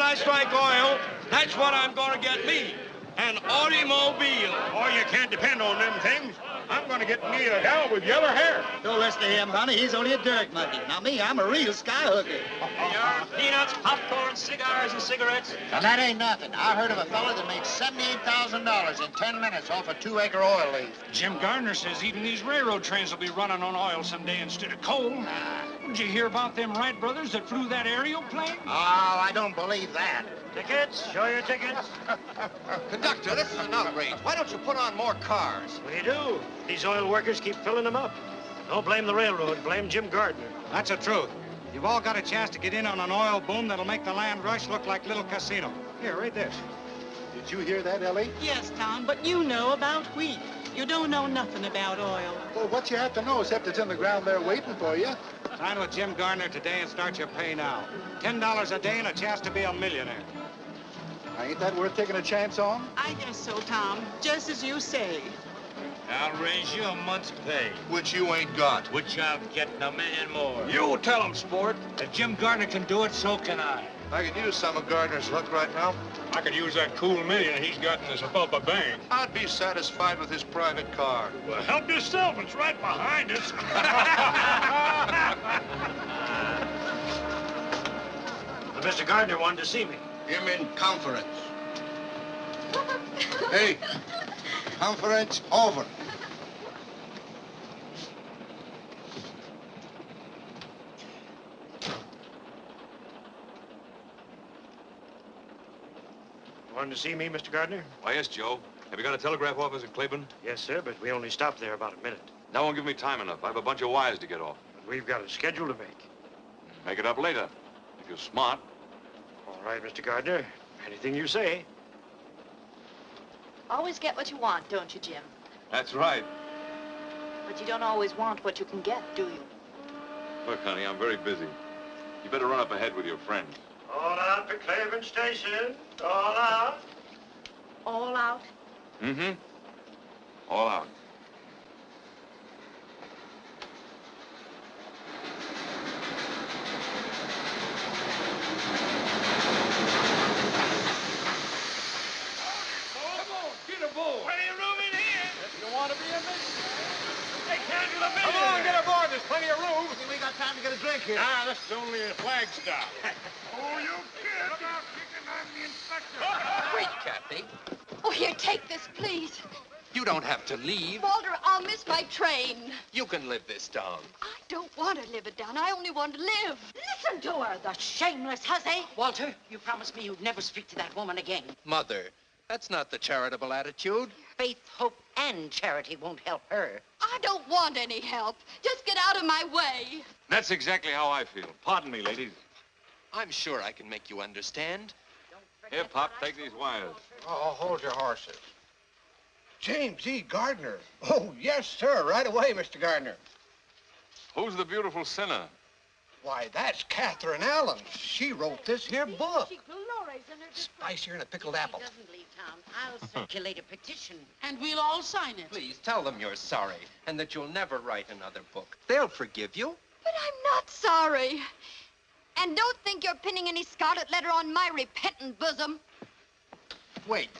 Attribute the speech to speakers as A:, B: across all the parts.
A: I strike oil, that's what I'm going to get me. An automobile.
B: Oh, you can't depend on them things. I'm going to get me a gal with yellow hair.
C: Don't listen to him, honey. He's only a dirt monkey. Now, me, I'm a real skyhooker.
D: Your peanuts, popcorn, cigars, and cigarettes.
E: Now, that ain't nothing. I heard of a fella that made $78,000 in 10 minutes off a 2-acre oil lease.
F: Jim Gardner says even these railroad trains will be running on oil someday instead of coal. Did you hear about them Wright brothers that flew that aerial plane?
E: Oh, I don't believe that.
D: Tickets? Show your tickets.
G: Conductor, this is an outrage. Why don't you put on more cars?
D: We do. These oil workers keep filling them up. Don't blame the railroad. Blame Jim Gardner.
F: That's the truth. You've all got a chance to get in on an oil boom that'll make the land rush look like Little Casino. Here, read this.
B: Did you hear that, Ellie?
H: Yes, Tom, but you know about wheat. You don't know nothing about oil.
B: Well, what you have to know, except it's in the ground there waiting for you.
F: Sign with Jim Gardner today and start your pay now. $10 a day and a chance to be a millionaire.
B: Ain't that worth taking a chance on?
H: I guess so, Tom, just as you say.
A: I'll raise you a month's pay.
G: Which you ain't got.
A: Which I'm getting $1 million more.
F: You tell him, sport. If Jim Gardner can do it, so can I.
G: I could use some of Gardner's luck right now.
B: I could use that cool million he's got in his Abubba bank.
G: I'd be satisfied with his private car.
B: Well, help yourself. It's right behind us.
D: Well, Mr. Gardner wanted to see me.
G: Him in conference. Hey, conference over.
D: Wanted to see me, Mr. Gardner?
I: Why, yes, Joe. Have you got a telegraph office in Claiborne?
D: Yes, sir, but we only stopped there about a minute.
I: That won't give me time enough. I have a bunch of wires to get off.
D: But we've got a schedule to make.
I: Make it up later, if you're smart.
D: All right, Mr. Gardner. Anything you say.
J: Always get what you want, don't you, Jim?
I: That's right.
J: But you don't always want what you can get, do you?
I: Look, honey, I'm very busy. You better run up ahead with your friends.
D: All out to Claiborne Station. All out.
J: All out?
I: Mm-hmm. All out.
A: Plenty of room in here. If you want to be a millionaire. They can't do the
B: Come
A: millionaire.
B: on, get aboard. There's plenty of room.
E: We ain't got time to get a drink here.
B: Ah, this is only a flag stop. Oh, you kid. Look out, Chicken. I'm the inspector.
G: Wait, Kathy.
K: Oh, here, take this, please.
G: You don't have to leave.
K: Walter, I'll miss my train.
G: You can live this down.
K: I don't want to live it down. I only want to live.
J: Listen to her, the shameless hussy. Walter, you promised me you'd never speak to that woman again.
G: Mother, that's not the charitable attitude.
J: Faith, hope, and charity won't help her.
K: I don't want any help. Just get out of my way.
I: That's exactly how I feel. Pardon me, ladies.
G: I'm sure I can make you understand.
I: Here, Pop, take these wires.
E: Oh, hold your horses.
B: James E. Gardner. Oh, yes, sir. Right away, Mr. Gardner.
I: Who's the beautiful sinner?
B: Why, that's Catherine Allen. She wrote this here book. Spicier than a pickled apple.
J: She doesn't leave town. I'll circulate a petition.
H: And we'll all sign it.
G: Please tell them you're sorry and that you'll never write another book. They'll forgive you.
K: But I'm not sorry. And don't think you're pinning any scarlet letter on my repentant bosom.
G: Wait.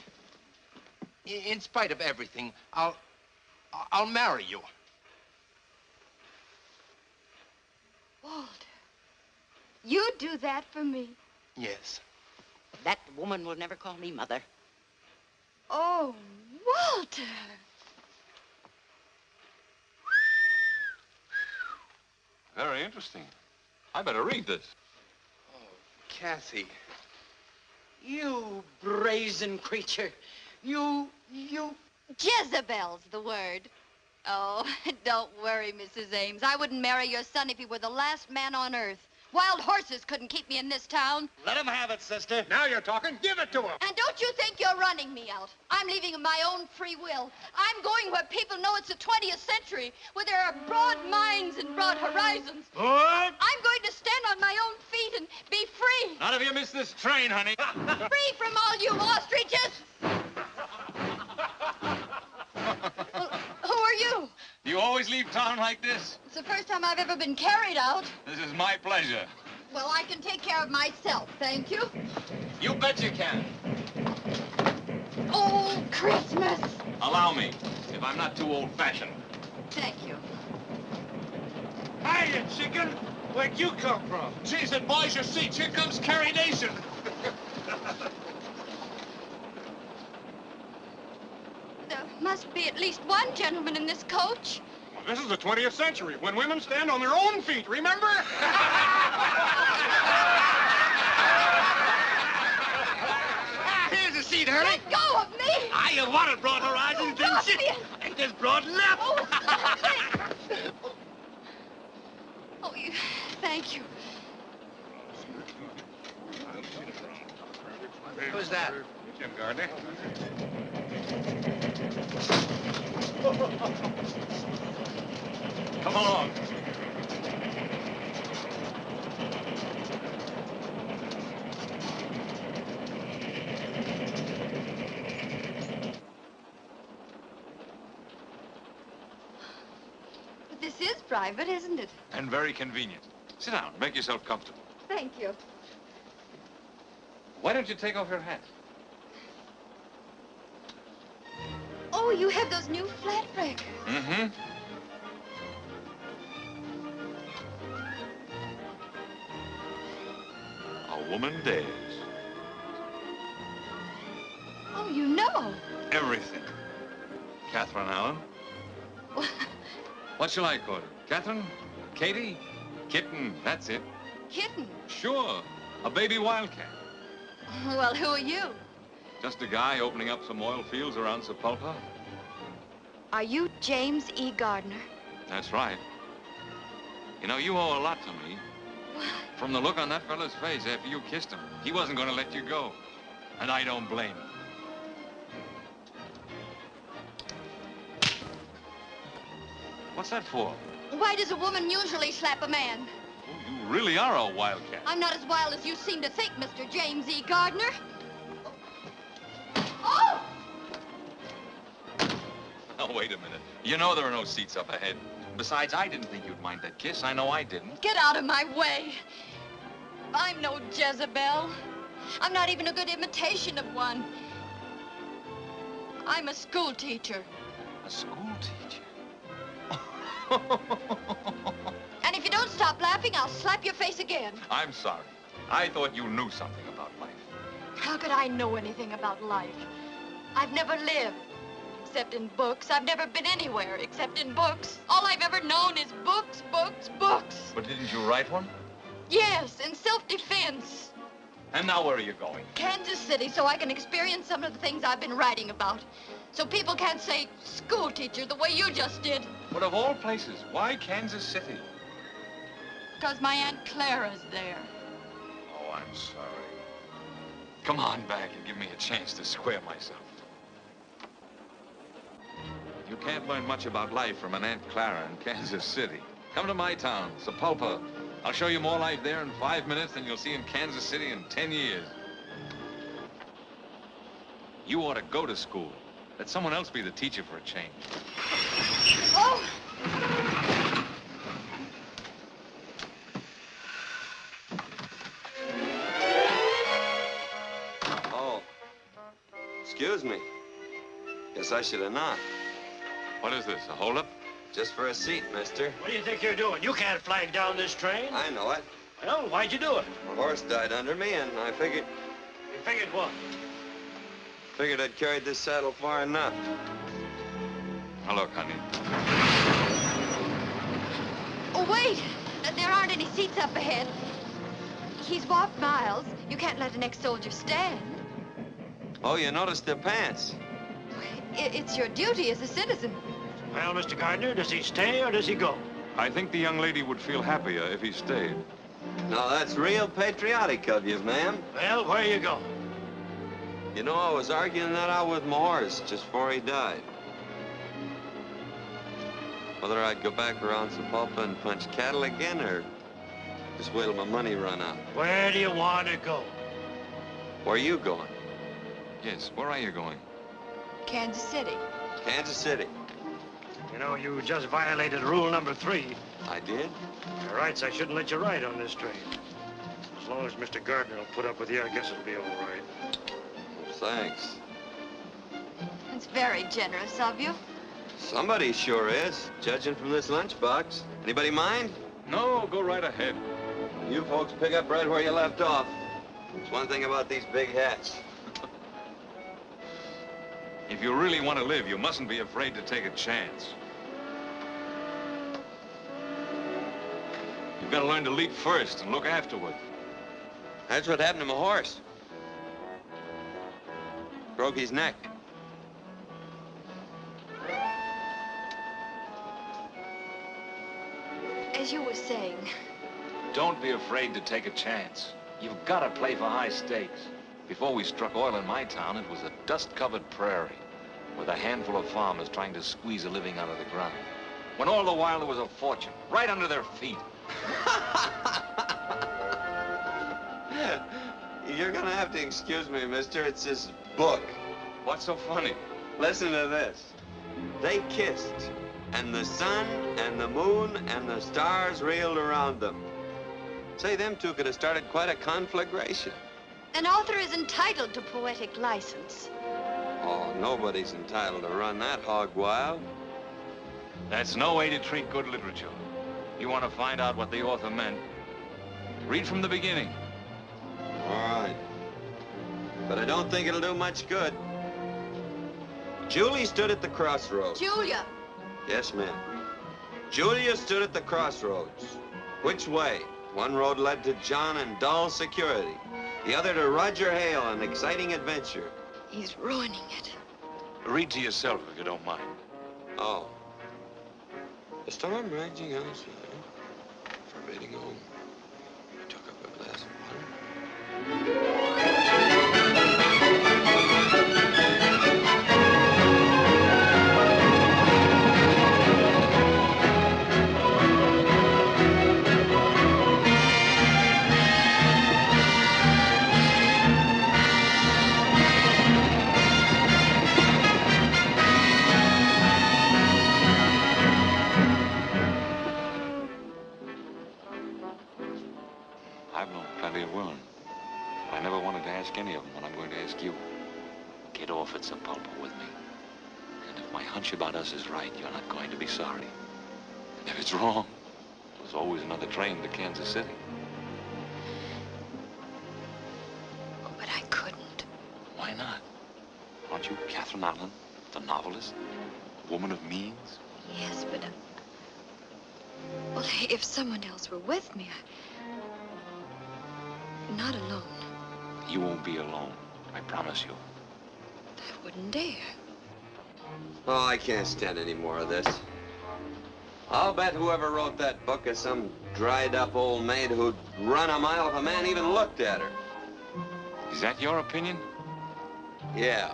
G: In spite of everything, I'll marry you.
K: Walter, you do that for me?
G: Yes.
J: That woman will never call me mother.
K: Oh, Walter.
I: Very interesting. I better read this.
G: Oh, Kathy.
H: You brazen creature. You...
K: Jezebel's the word. Oh, don't worry, Mrs. Ames. I wouldn't marry your son if he were the last man on earth. Wild horses couldn't keep me in this town.
C: Let him have it, sister.
B: Now you're talking. Give it to him.
K: And don't you think you're running me out. I'm leaving of my own free will. I'm going where people know it's the 20th century, where there are broad minds and broad horizons.
A: What?
K: I'm going to stand on my own feet and be free.
A: Not if you miss this train, honey.
K: Free from all you ostriches. Well, who are you?
I: You always leave town like this?
K: It's the first time I've ever been carried out.
I: This is my pleasure.
K: Well, I can take care of myself, thank you.
I: You bet you can.
K: Oh, Christmas!
I: Allow me, if I'm not too old-fashioned.
K: Thank you.
A: Hiya, chicken. Where'd you come from?
I: Geez, it buys your seats. Here comes Carrie Nation.
K: There must be at least one gentleman in this coach.
F: Well, this is the 20th century, when women stand on their own feet, remember?
C: Here's a seat, Hurley.
K: Let go of me!
C: You wanted Broad Horizons, didn't you? Ain't this broad enough?
K: Oh, stop it! Oh, thank you.
C: Who's that?
I: Jim Gardner. Come along.
K: But this is private, isn't it?
I: And very convenient. Sit down. Make yourself comfortable.
K: Thank you.
I: Why don't you take off your hat?
K: Oh, you have those new flat breakers.
I: Mm-hmm. A woman dares.
K: Oh, you know.
I: Everything. Catherine Allen. What shall I call her? Catherine? Katie? Kitten, that's it.
K: Kitten.
I: Sure. A baby wildcat.
K: Well, who are you?
I: Just a guy opening up some oil fields around Sapulpa.
K: Are you James E. Gardner?
I: That's right. You know, you owe a lot to me.
K: What?
I: From the look on that fella's face after you kissed him, he wasn't going to let you go. And I don't blame him. What's that for?
K: Why does a woman usually slap a man?
I: Oh, you really are a wildcat.
K: I'm not as wild as you seem to think, Mr. James E. Gardner. Oh!
I: Oh, wait a minute. You know there are no seats up ahead. Besides, I didn't think you'd mind that kiss. I know I didn't.
K: Get out of my way. I'm no Jezebel. I'm not even a good imitation of one. I'm a school teacher.
I: A school teacher?
K: And if you don't stop laughing, I'll slap your face again.
I: I'm sorry. I thought you knew something about life.
K: How could I know anything about life? I've never lived, except in books. I've never been anywhere, except in books. All I've ever known is books, books, books.
I: But didn't you write one?
K: Yes, in self-defense.
I: And now where are you going?
K: Kansas City, so I can experience some of the things I've been writing about. So people can't say school teacher the way you just did.
I: But of all places, why Kansas City?
K: Because my Aunt Clara's there.
I: Oh, I'm sorry. Come on back and give me a chance to square myself. You can't learn much about life from an Aunt Clara in Kansas City. Come to my town, Sapulpa. I'll show you more life there in 5 minutes than you'll see in Kansas City in 10 years. You ought to go to school. Let someone else be the teacher for a change.
K: Oh!
L: Oh. Excuse me. Guess I should have knocked.
I: What is this, a holdup?
L: Just for a seat, mister.
D: What do you think you're doing? You can't flag down this train.
L: I know it.
D: Well, why'd you do it?
L: My horse died under me, and I figured...
D: You figured what?
L: Figured I'd carried this saddle far enough.
I: Now, look, honey.
K: Oh, wait! There aren't any seats up ahead. He's walked miles. You can't let an ex-soldier stand.
L: Oh, you noticed their pants.
K: It's your duty as a citizen.
D: Well, Mr. Gardner, does he stay or does he go?
I: I think the young lady would feel happier if he stayed.
L: No, that's real patriotic of you, ma'am.
D: Well, where you go?
L: You know, I was arguing that out with my horse just before he died. Whether I'd go back around Sapulpa and punch cattle again, or just wait till my money run out.
D: Where do you want to go?
L: Where are you going?
I: Yes, where are you going?
K: Kansas City.
L: Kansas City.
D: You know, you just violated rule number 3.
L: I did?
D: By rights, I shouldn't let you ride on this train. long as Mr. Gardner will put up with you, I guess it'll be all right.
L: Thanks.
K: It's very generous of you.
L: Somebody sure is, judging from this lunchbox. Anybody mind?
I: No, go right ahead.
L: You folks pick up right where you left off. It's one thing about these big hats.
I: If you really want to live, you mustn't be afraid to take a chance. You've got to learn to leap first and look afterward.
L: That's what happened to my horse. Broke his neck.
K: As you were saying,
I: Don't be afraid to take a chance. You've got to play for high stakes. Before we struck oil in my town, it was a dust-covered prairie with a handful of farmers trying to squeeze a living out of the ground. When all the while there was a fortune right under their feet.
L: You're gonna have to excuse me, mister. It's this book.
I: What's so funny?
L: Listen to this. They kissed, and the sun and the moon and the stars reeled around them. Say, them two could have started quite a conflagration.
K: an author is entitled to poetic license.
L: Oh, nobody's entitled to run that hog wild.
I: That's no way to treat good literature. You want to find out what the author meant, read from the beginning.
L: All right. But I don't think it'll do much good. Julie stood at the crossroads.
K: Julia.
L: Yes, ma'am. Julia stood at the crossroads. Which way? One road led to John and dull security. The other to Roger Hale and exciting adventure.
K: He's ruining it.
I: Read to yourself if you don't mind.
L: Oh. The storm raging outside, forbidding home. I took up a glass of water.
I: I've known plenty of women, but I never wanted to ask any of them what I'm going to ask you. Get off at Sapulpa with me. And if my hunch about us is right, you're not going to be sorry. And if it's wrong, there's always another train to Kansas City.
K: Oh, but I couldn't.
I: Why not? Aren't you Catherine Allen, the novelist? A woman of means?
K: Yes, but... well, if someone else were with me, not alone.
I: You won't be alone. I promise you.
K: I wouldn't dare.
L: Oh, I can't stand any more of this. I'll bet whoever wrote that book is some dried-up old maid who'd run a mile if a man even looked at her.
I: Is that your opinion?
L: Yeah.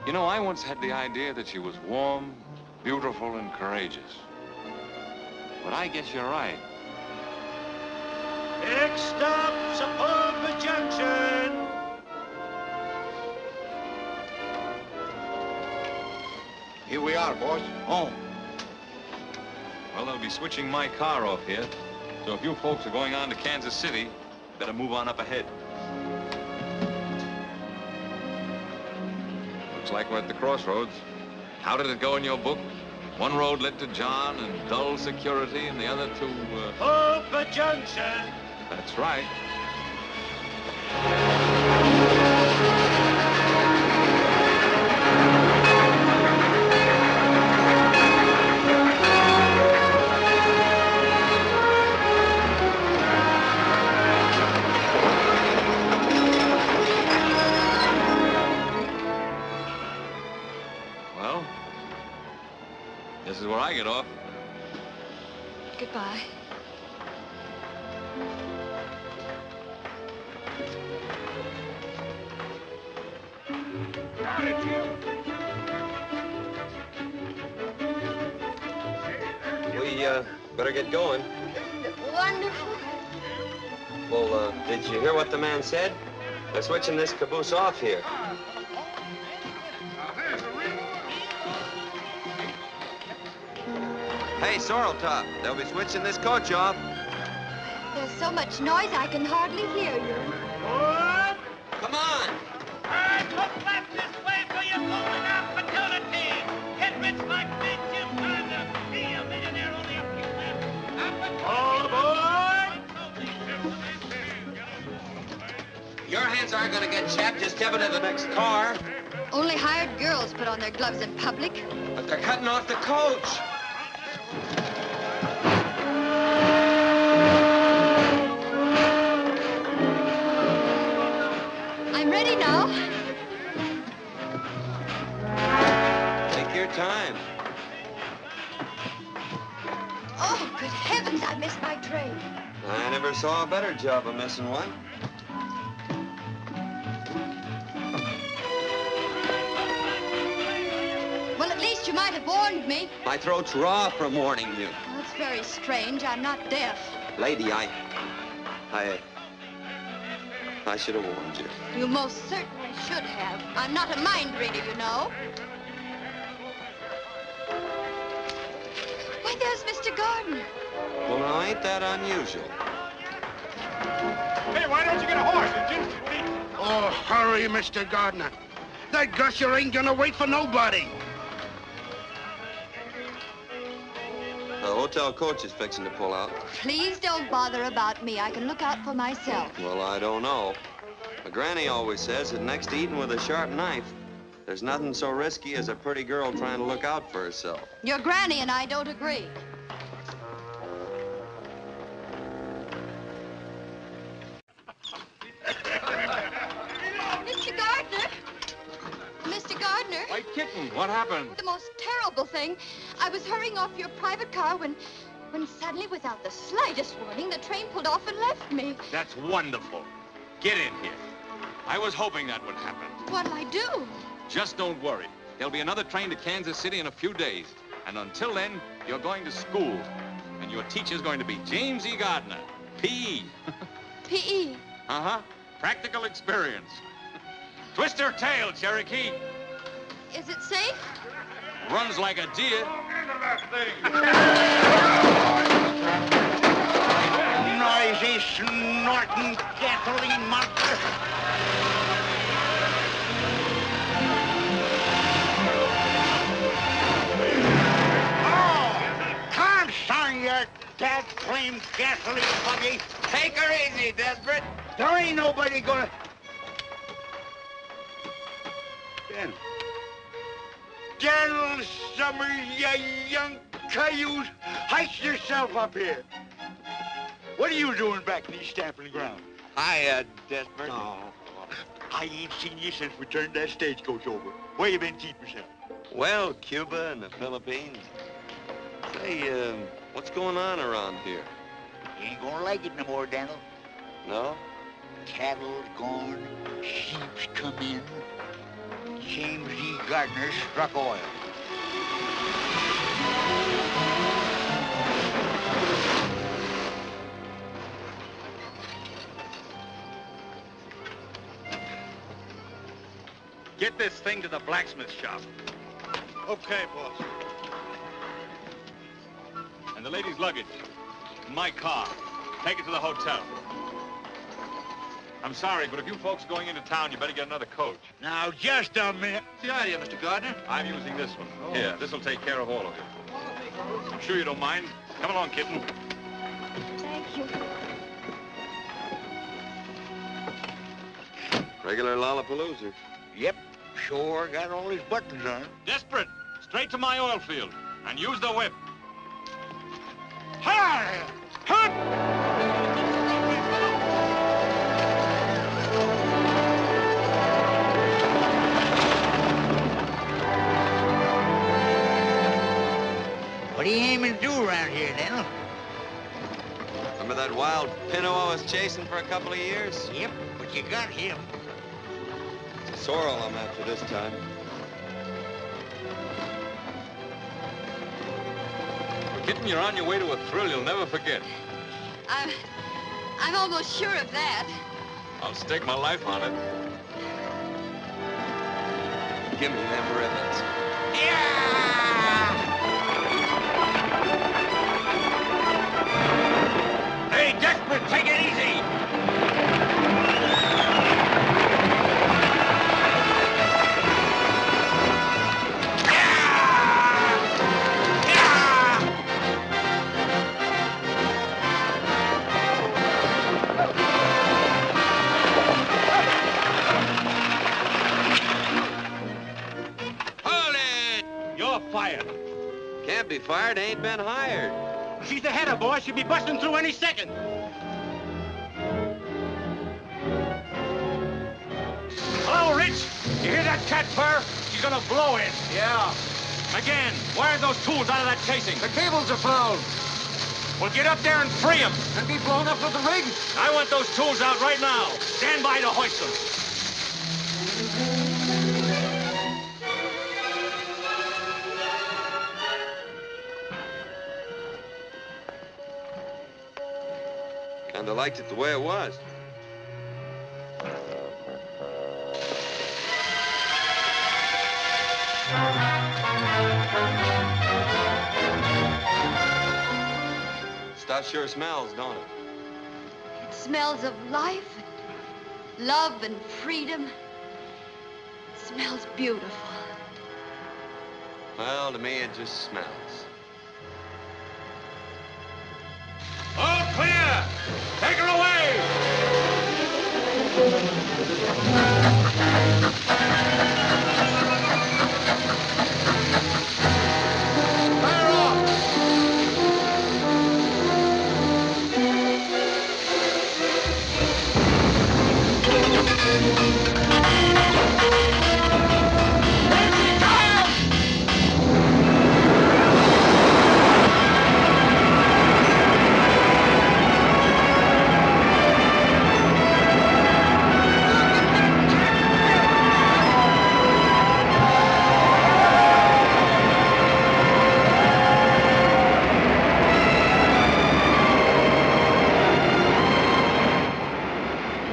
I: You know, I once had the idea that she was warm, beautiful, and courageous. But I guess you're right.
D: Next stop, Sapulpa Junction.
B: Here we are, boss. Home.
I: Well, they'll be switching my car off here. So if you folks are going on to Kansas City, better move on up ahead. Looks like we're at the crossroads. How did it go in your book? One road led to John and dull security, and the other to,
D: Sapulpa Junction.
I: That's right. Well, this is where I get off.
K: Goodbye.
L: We, better get going.
K: Wonderful.
L: Well, did you hear what the man said? They're switching this caboose off here. Hey, Sorrel Top, they'll be switching this coach off.
K: There's so much noise I can hardly hear you.
L: Come on.
A: All right, look back this way for your golden opportunity. Get rich like me, Jim Gardner. Be a millionaire only a few left. All aboard!
L: Your hands aren't going to get chapped. Just step into the next car.
K: Only hired girls put on their gloves in public.
L: But they're cutting off the coach.
K: I'm ready now.
L: Take your time.
K: Oh, good heavens, I missed my train.
L: I never saw a better job of missing one.
K: Well, at least you might have warned me.
L: My throat's raw from warning you.
K: Well, it's very strange. I'm not deaf.
L: Lady, I should have warned you.
K: You most certainly should have. I'm not a mind reader, you know. Why, there's Mr. Gardner.
L: Well, now, ain't that unusual?
A: Hey, why don't you get a horse and Jim?
E: Oh, hurry, Mr. Gardner. That gusher ain't gonna wait for nobody.
L: The hotel coach is fixing to pull out.
K: Please don't bother about me. I can look out for myself.
L: Well, I don't know. My granny always says that next to eating with a sharp knife, there's nothing so risky as a pretty girl trying to look out for herself.
K: Your granny and I don't agree. Mr. Gardner! Mr. Gardner!
F: White kitten, what happened?
K: The most terrible thing. I was hurrying off your private car when suddenly, without the slightest warning, the train pulled off and left me.
F: That's wonderful. Get in here. I was hoping that would happen.
K: What'll I do?
F: Just don't worry. There'll be another train to Kansas City in a few days. And until then, you're going to school. And your teacher's going to be James E. Gardner, P.E.
K: P.E.?
F: Uh-huh. Practical experience. Twist her tail, Cherokee.
K: Is it safe?
F: Runs like a deer.
E: Noisy, snorting gasoline monster. Consign your dad-claimed gasoline buggy.
L: Take her easy, Desperate.
E: There ain't nobody gonna... Daniel Summers, you young cayuse, hike yourself up here. What are you doing back in these stamping ground?
L: Hi, Desperate.
E: Oh, I ain't seen you since we turned that stagecoach over. Where you been keeping yourself?
L: Well, Cuba and the Philippines. Say, what's going on around here?
E: You ain't gonna like it no more, Daniel.
L: No?
E: Cattle's gone, sheep's come in. James E. Gardner struck oil.
F: Get this thing to the blacksmith shop.
A: Okay, boss.
F: And the lady's luggage. In my car. Take it to the hotel. I'm sorry, but if you folks are going into town, you better get another coach.
E: Now, just a minute.
F: What's the idea, Mr. Gardner? I'm using this one.
E: Oh.
F: Here, this'll take care of all of you. I'm sure you don't mind. Come along, kitten.
K: Thank you.
L: Regular Lollapalooza.
E: Yep, sure got all his buttons on.
F: Desperate. Straight to my oil field. And use the whip.
E: Hi! What are you aiming to do around here, Daniel?
L: Remember that wild pinto I was chasing for a couple of years?
E: Yep, but you got him.
L: It's Sorrel I'm after this time.
F: Kitten, you're on your way to a thrill you'll never forget.
K: I'm almost sure of that.
F: I'll stake my life on it.
L: Give me them ribbons.
E: Hey, Desperate,
L: be fired ain't been hired.
D: She's the header, boy. She'll be busting through any second. Hello, Rich. You hear that cat purr? She's gonna blow in.
E: Yeah.
F: McGann, wire those tools out of that casing.
B: The cables are fouled.
F: Well, get up there and free them.
B: And be blown up with the rig.
F: I want those tools out right now. Stand by to hoist them.
L: Kinda liked it the way it was. Stuff sure smells, don't it?
K: It smells of life and love and freedom. It smells beautiful.
L: Well, to me, it just smells.
F: All clear! Take her away!
B: Fire off!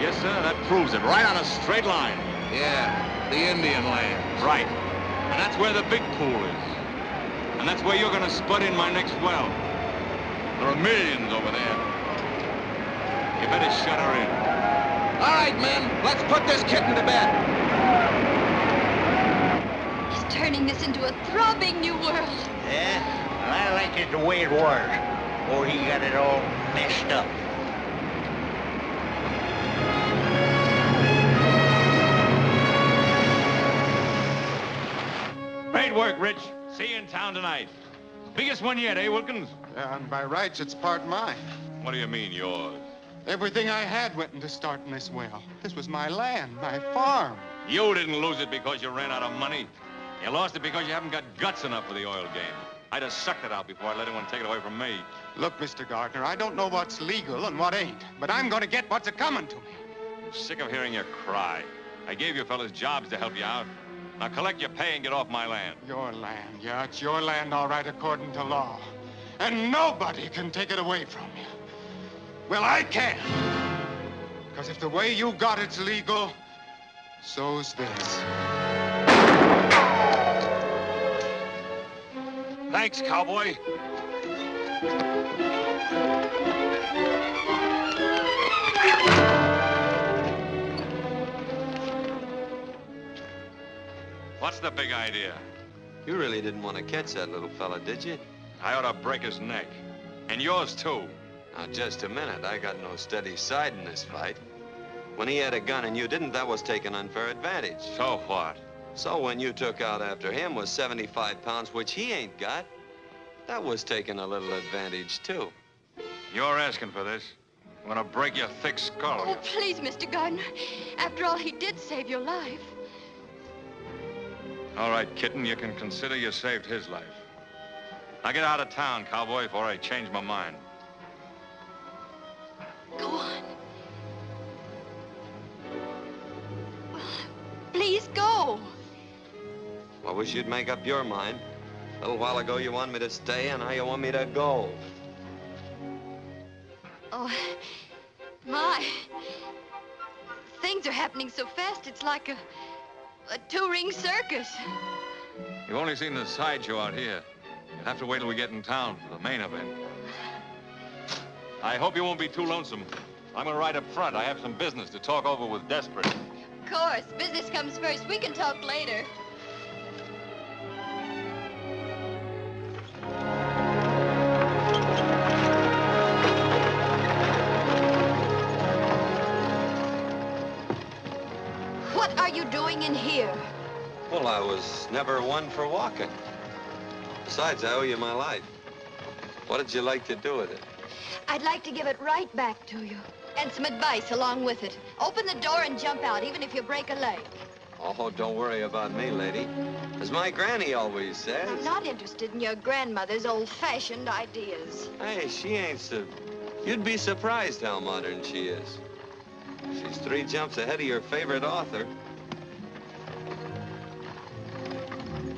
F: Yes, sir, that proves it. Right on a straight line.
B: Yeah, the Indian land.
F: Right. And that's where the big pool is. And that's where you're gonna spud in my next well. There are millions over there. You better shut her in.
B: All right, men, let's put this kitten to bed.
K: He's turning this into a throbbing new world.
C: Yeah? Well, I like it the way it was. Or he got it all messed up.
F: Great work, Rich. See you in town tonight. Biggest one yet, eh, Wilkins?
M: And by rights, it's part mine.
F: What do you mean, yours?
M: Everything I had went into starting this well. This was my land, my farm.
F: You didn't lose it because you ran out of money. You lost it because you haven't got guts enough for the oil game. I'd have sucked it out before I let anyone take it away from me.
M: Look, Mr. Gardner, I don't know what's legal and what ain't, but I'm going to get what's a-coming to me.
F: I'm sick of hearing you cry. I gave you fellas jobs to help you out. Now collect your pay and get off my land.
M: Your land, yeah, it's your land, all right, according to law. And nobody can take it away from you. Well, I can. Because if the way you got it's legal, so's this.
F: Thanks, cowboy. What's the big idea?
L: You really didn't want to catch that little fella, did you?
F: I ought to break his neck. And yours, too.
L: Now, just a minute. I got no steady side in this fight. When he had a gun and you didn't, that was taking unfair advantage.
F: So what?
L: So when you took out after him with 75 pounds, which he ain't got, that was taking a little advantage, too.
F: You're asking for this. I'm gonna break your thick skull.
K: Oh, please, Mr. Gardner. After all, he did save your life.
F: All right, kitten, you can consider you saved his life. Now get out of town, cowboy, before I change my mind.
K: Go on. Well, please go.
L: I wish you'd make up your mind. A little while ago, you wanted me to stay, and now you want me to go.
K: Oh, my. Things are happening so fast, it's like a two-ring circus.
F: You've only seen the sideshow out here. You'll have to wait till we get in town for the main event. I hope you won't be too lonesome. I'm gonna ride up front. I have some business to talk over with Desperate.
K: Of course, business comes first. We can talk later. What are you doing in here?
L: Well, I was never one for walking. Besides, I owe you my life. What did you like to do with it?
K: I'd like to give it right back to you. And some advice along with it. Open the door and jump out, even if you break a leg.
L: Oh, don't worry about me, lady. As my granny always says.
K: I'm not interested in your grandmother's old-fashioned ideas.
L: Hey, she ain't so... You'd be surprised how modern she is. She's 3 jumps ahead of your favorite author.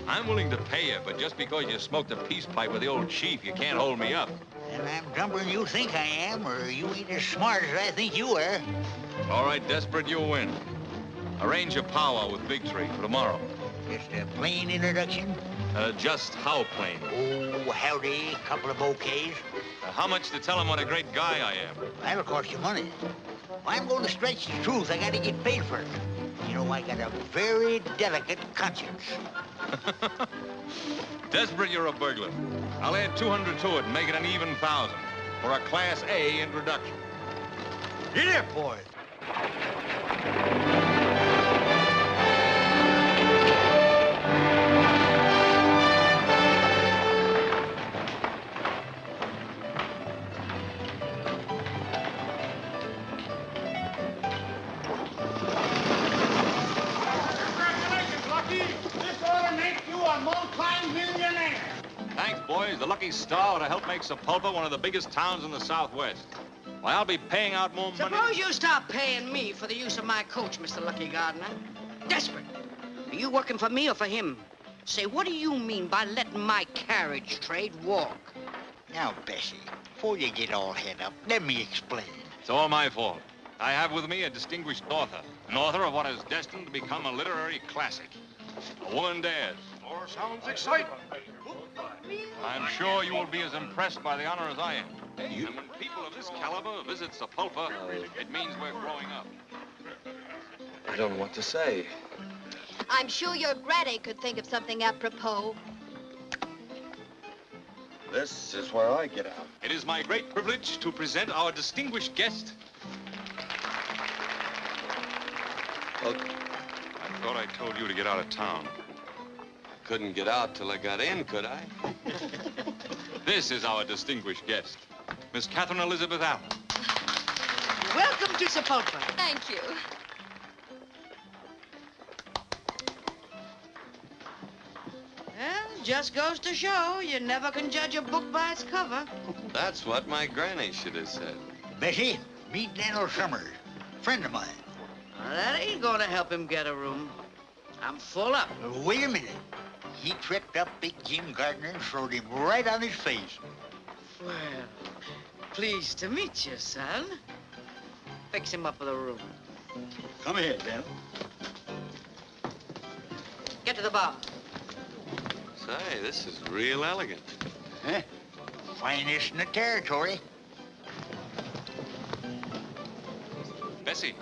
F: I'm willing to pay you, but just because you smoked a peace pipe with the old chief, you can't hold me up.
C: And I'm dumber than you think I am, or you ain't as smart as I think you are.
F: All right, Desperate, you'll win. Arrange a powwow with Big Tree for tomorrow.
C: Just a plain introduction?
F: Just how plain?
C: Oh, howdy, couple of bouquets.
F: How much to tell him what a great guy I am?
C: That'll cost you money. If I'm going to stretch the truth, I gotta get paid for it. You know, I got a very delicate conscience.
F: Desperate, you're a burglar. I'll add 200 to it and make it an even 1,000 for a Class A introduction.
C: Get here, boy.
F: Thanks, boys. The Lucky Star would have helped make Sapulpa one of the biggest towns in the Southwest. Why, I'll be paying out more money.
J: Suppose you stop paying me for the use of my coach, Mr. Lucky Gardener. Desperate. Are you working for me or for him? Say, what do you mean by letting my carriage trade walk?
C: Now, Bessie, before you get all head up, let me explain.
F: It's all my fault. I have with me a distinguished author, an author of what is destined to become a literary classic. A Woman Dares.
D: More sounds exciting.
F: I'm sure you will be as impressed by the honor as I am. And when people of this caliber visit Sapulpa, it means we're growing up.
L: I don't know what to say.
K: I'm sure your granny could think of something apropos.
L: This is where I get out.
F: It is my great privilege to present our distinguished guest.
L: Well,
F: I thought I told you to get out of town.
L: Couldn't get out till I got in, could I?
F: This is our distinguished guest, Miss Catherine Elizabeth Allen.
J: Welcome to Sapulpa.
K: Thank you.
J: Well, just goes to show you never can judge a book by its cover.
L: That's what my granny should have said.
C: Bessie, meet Daniel Summers, friend of mine.
J: Now, that ain't gonna help him get a room. I'm full up.
C: Wait a minute. He tripped up Big Jim Gardner and throwed him right on his face.
J: Well, pleased to meet you, son. Fix him up with a room.
C: Come here, Dan.
J: Get to the bar.
L: Say, this is real elegant.
C: Huh? Finest in the territory.
F: Bessie,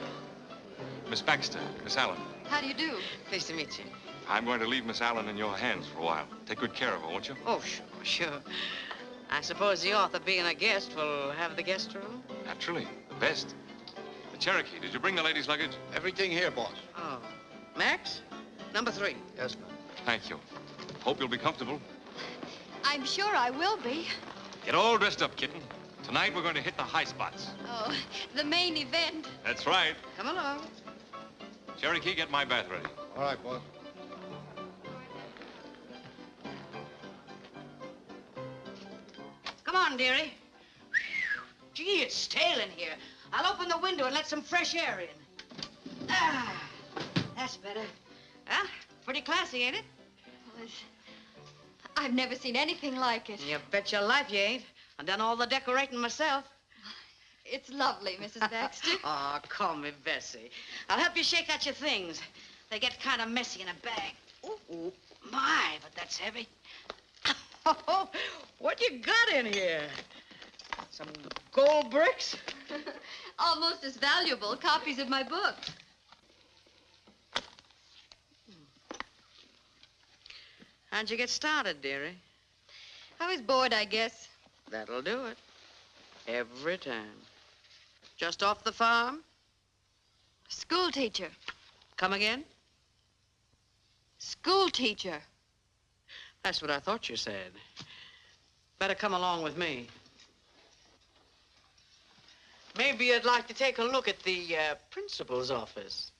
F: Miss Baxter, Miss Allen.
K: How do you do?
J: Pleased to meet you.
F: I'm going to leave Miss Allen in your hands for a while. Take good care of her, won't you?
J: Oh, sure. I suppose the author, being a guest, will have the guest room?
F: Naturally, the best. The Cherokee, did you bring the ladies' luggage?
B: Everything here, boss.
J: Oh. Max? Number 3.
B: Yes, ma'am.
F: Thank you. Hope you'll be comfortable.
K: I'm sure I will be.
F: Get all dressed up, kitten. Tonight we're going to hit the high spots.
K: Oh, the main event.
F: That's right.
J: Come along.
F: Cherokee, get my bath ready.
B: All right, boss.
J: Come on, dearie. Gee, it's stale in here. I'll open the window and let some fresh air in. Ah, that's better. Huh? Pretty classy, ain't it?
K: Well, I've never seen anything like it.
J: You bet your life you ain't. I've done all the decorating myself.
K: It's lovely, Mrs. Baxter.
J: Oh, call me Bessie. I'll help you shake out your things. They get kind of messy in a bag. Ooh, my, but that's heavy. Oh, what you got in here? Some gold bricks?
K: Almost as valuable, copies of my book.
J: How'd you get started, dearie?
K: I was bored, I guess.
J: That'll do it. Every time. Just off the farm?
K: School teacher.
J: Come again?
K: School teacher.
J: That's what I thought you said. Better come along with me. Maybe you'd like to take a look at the principal's office.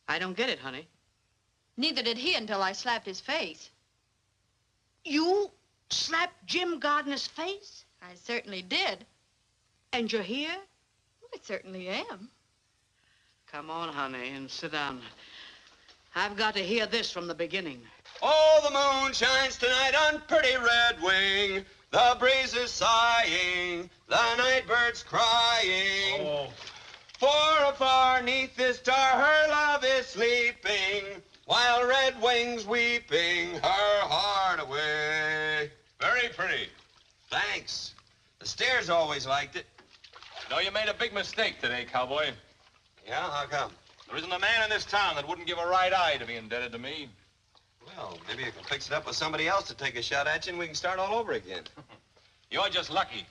J: I don't get it, honey.
K: Neither did he until I slapped his face.
J: You slapped Jim Gardner's face?
K: I certainly did.
J: And you're here?
K: I certainly am.
J: Come on, honey, and sit down. I've got to hear this from the beginning.
L: Oh, the moon shines tonight on pretty Red Wing. The breeze is sighing, the night bird's crying.
F: Oh.
L: For afar neath this star her love is sleeping, while Red Wing's weeping her heart away.
F: Very pretty.
L: Thanks. The Steers always liked it.
F: No, you made a big mistake today, cowboy.
L: Yeah, how come?
F: There isn't a man in this town that wouldn't give a right eye to be indebted to me.
L: Well, maybe you can fix it up with somebody else to take a shot at you and we can start all over again.
F: You're just lucky.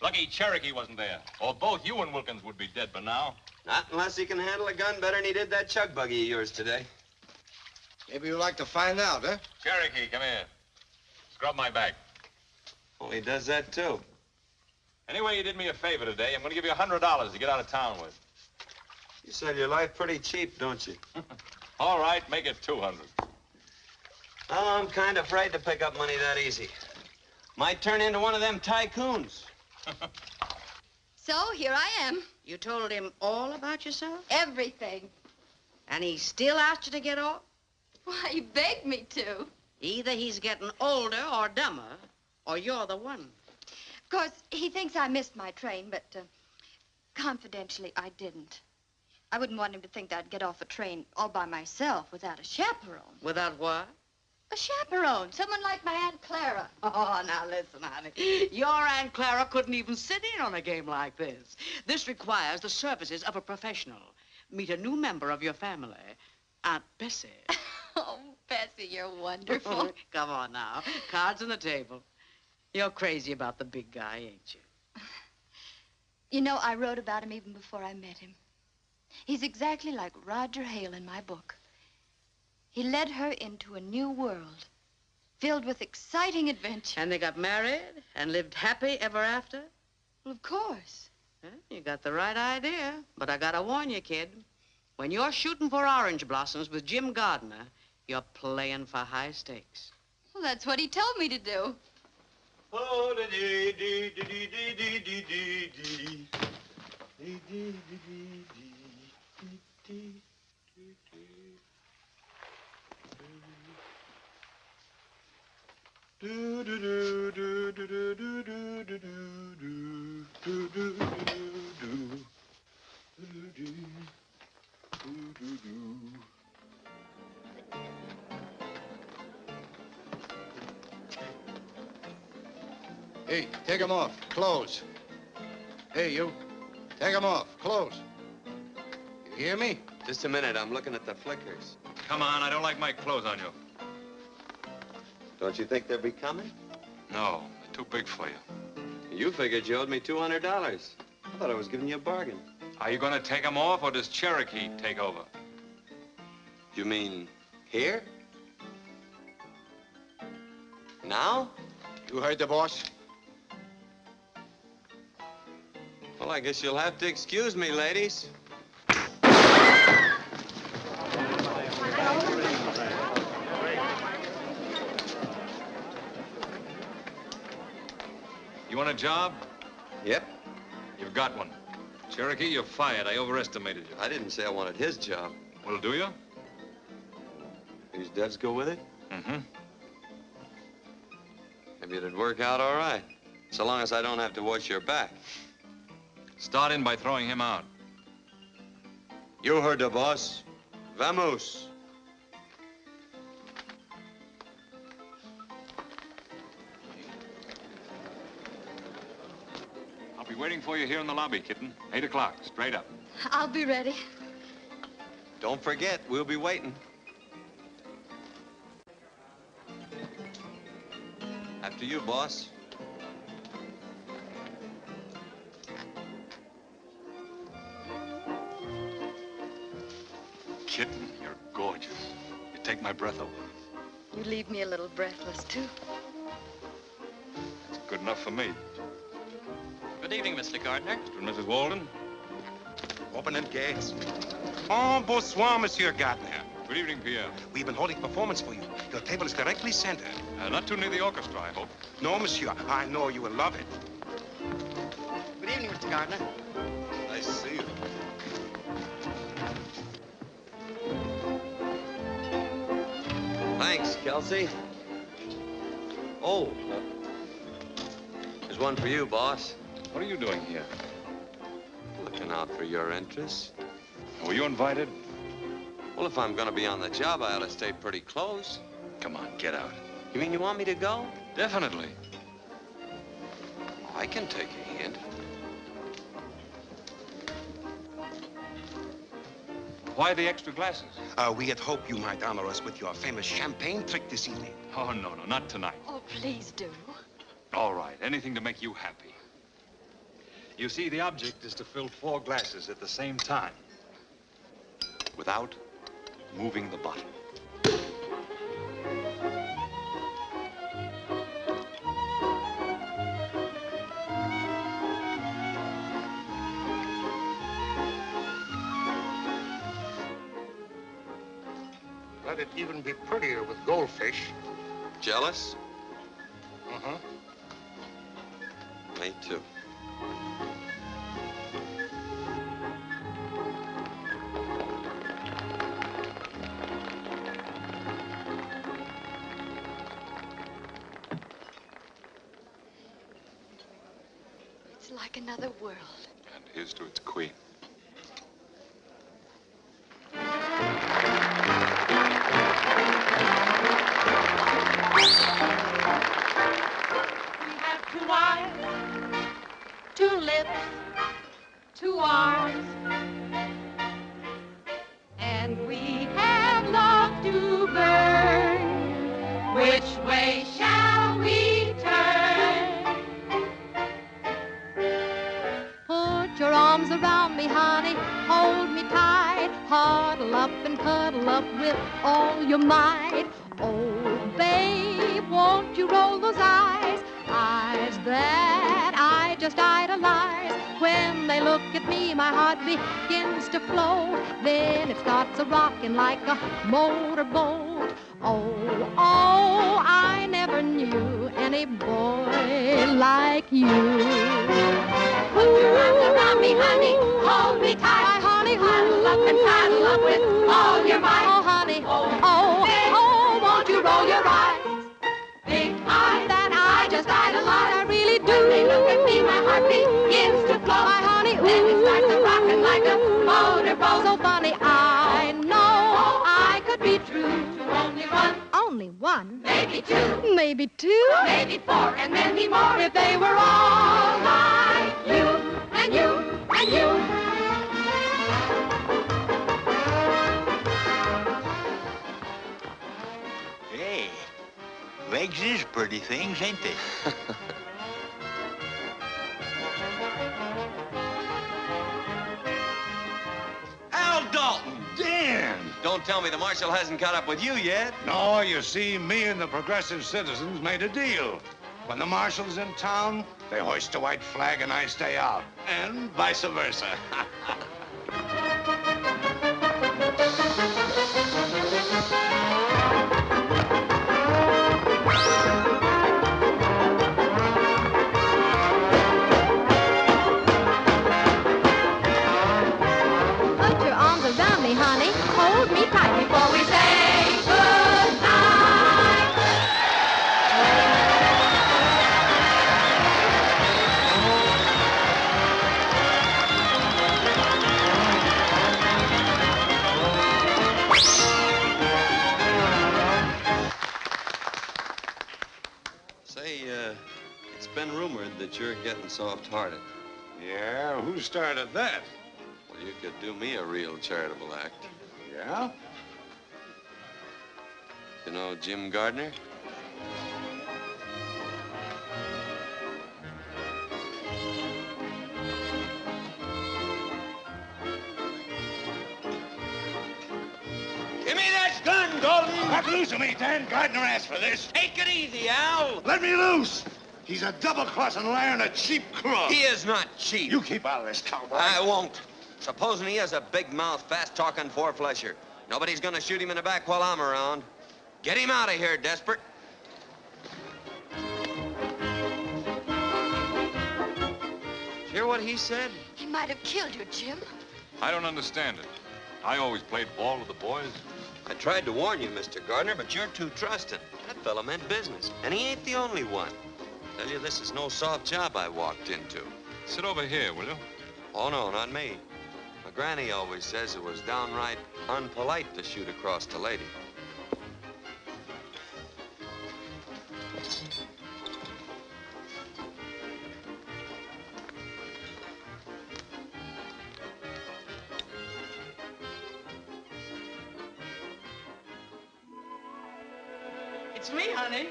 F: Lucky Cherokee wasn't there. Or both you and Wilkins would be dead by now.
L: Not unless he can handle a gun better than he did that chug buggy of yours today.
B: Maybe you'd like to find out, huh?
F: Cherokee, come here. Scrub my back.
L: Oh, he does that too.
F: Anyway, you did me a favor today. I'm going to give you $100 to get out of town with.
L: You sell your life pretty cheap, don't you?
F: All right, make it 200.
L: Oh, I'm kind of afraid to pick up money that easy. Might turn into one of them tycoons.
K: So, here I am.
J: You told him all about yourself?
K: Everything.
J: And he still asked you to get off?
K: Why, he begged me to.
J: Either he's getting older or dumber, or you're the one.
K: Of course, he thinks I missed my train, but confidentially, I didn't. I wouldn't want him to think that I'd get off a train all by myself without a chaperone.
J: Without what?
K: A chaperone, someone like my Aunt Clara.
J: Oh, now listen, honey. Your Aunt Clara couldn't even sit in on a game like this. This requires the services of a professional. Meet a new member of your family, Aunt Bessie.
K: Oh, Bessie, you're wonderful.
J: Come on now. Cards on the table. You're crazy about the big guy, ain't you?
K: You know, I wrote about him even before I met him. He's exactly like Roger Hale in my book. He led her into a new world, filled with exciting adventure.
J: And they got married and lived happy ever after?
K: Well, of course.
J: Well, you got the right idea. But I gotta warn you, kid. When you're shooting for orange blossoms with Jim Gardner, you're playing for high stakes.
K: Well, that's what he told me to do.
L: Oh, dee dee dee dee dee dee dee dee. Dee dee dee dee dee dee. Do do do do do do do do do do do do do do.
B: Hey, take them off. Clothes. Hey, you. Take them off. Clothes. You hear me?
L: Just a minute. I'm looking at the flickers.
F: Come on, I don't like my clothes on you.
L: Don't you think they'll be coming?
F: No, they're too big for you.
L: You figured you owed me $200. I thought I was giving you a bargain.
F: Are you going to take them off, or does Cherokee take over?
L: You mean here? Now?
B: You heard the boss?
L: Well, I guess you'll have to excuse me, ladies.
F: You want a job?
L: Yep.
F: You've got one. Cherokee, you're fired. I overestimated you.
L: I didn't say I wanted his job.
F: Well, do you?
L: These devs go with it?
F: Mm-hmm.
L: Maybe it'd work out all right. So long as I don't have to watch your back.
F: Start in by throwing him out.
L: You heard the boss. Vamos.
F: I'll be waiting for you here in the lobby, kitten. 8 o'clock, straight up.
K: I'll be ready.
L: Don't forget, we'll be waiting. After you, boss.
F: kitten. You're gorgeous. You take my breath away.
K: You leave me a little breathless, too.
F: That's good enough for me.
G: Good evening, Mr. Gardner.
F: Mr. and Mrs. Walden.
N: Open them gates. Oh, bonsoir, Monsieur Gardner.
F: Good evening, Pierre.
N: We've been holding performance for you. Your table is directly centered.
F: Not too near the orchestra, I hope.
N: No, Monsieur. I know you will love it.
G: Good evening, Mr. Gardner.
L: Nice to see you. Thanks, Kelsey. Oh, there's one for you, boss.
F: What are you doing here?
L: Looking out for your interests.
F: Were you invited?
L: Well, if I'm going to be on the job, I ought to stay pretty close.
F: Come on, get out.
L: You mean you want me to go?
F: Definitely.
L: I can take a hint.
F: Why the extra glasses?
N: We had hoped you might honor us with your famous champagne trick this evening.
F: Oh, no, not tonight.
K: Oh, please do.
F: All right, anything to make you happy. You see, the object is to fill 4 glasses at the same time without moving the bottle.
M: Let it even be prettier with goldfish.
L: Jealous?
M: Uh-huh.
L: Me too.
K: It's like another world.
F: And here's to its queen.
H: Two eyes, 2 lips, 2 arms, and we have love to burn. Which way shall we turn?
O: Put your arms around me, honey, hold me tight, huddle up and cuddle up with all your might. Oh, babe, won't you roll those eyes that I just idolize? When they look at me, my heart begins to flow. Then it starts a-rocking like a motorboat. Oh, I never knew any boy like you.
H: Put your arms around me, honey, hold me tight,
O: honey,
H: huddle up and cuddle up with all your might.
O: Oh, honey, won't you roll your eyes?
H: Big eyes
O: that I just idolize, I really do.
H: When they look at me, my heart begins to flow.
O: My honey,
H: then it starts a-rocking like a motorboat.
O: So funny, I know I could be true
H: to only one.
O: Only one.
H: Maybe 2.
O: Maybe 2.
H: Maybe 4, and many more if they were all like you, and you, and you.
C: Hey, legs is pretty things, ain't they?
L: Al Dalton! Dan! Don't tell me the marshal hasn't caught up with you yet.
B: No, you see, me and the Progressive Citizens made a deal. When the marshal's in town, they hoist a white flag and I stay out. And vice versa.
O: Put your arms around me, honey, hold me tight before we say goodnight.
L: Say, it's been rumored that you're getting soft-hearted.
B: Yeah, who started that?
L: Well, you could do me a real charitable act.
B: Yeah?
L: You know Jim Gardner? Give me that gun, Golden!
B: Let loose of me, Dan. Gardner asked for this.
L: Take it easy, Al.
B: Let me loose. He's a double-crossing liar and a cheap crook.
L: He is not cheap.
B: You keep out of this, cowboy.
L: I won't. Supposing he has a big mouth, fast-talking four-flesher. Nobody's gonna shoot him in the back while I'm around. Get him out of here, Desperate. Hear what he said?
K: He might have killed you, Jim.
F: I don't understand it. I always played ball with the boys.
L: I tried to warn you, Mr. Gardner, but you're too trusting. That fella meant business, and he ain't the only one. Tell you, this is no soft job I walked into.
F: Sit over here, will you?
L: Oh, no, not me. My granny always says it was downright unpolite to shoot across the lady.
J: It's me, honey.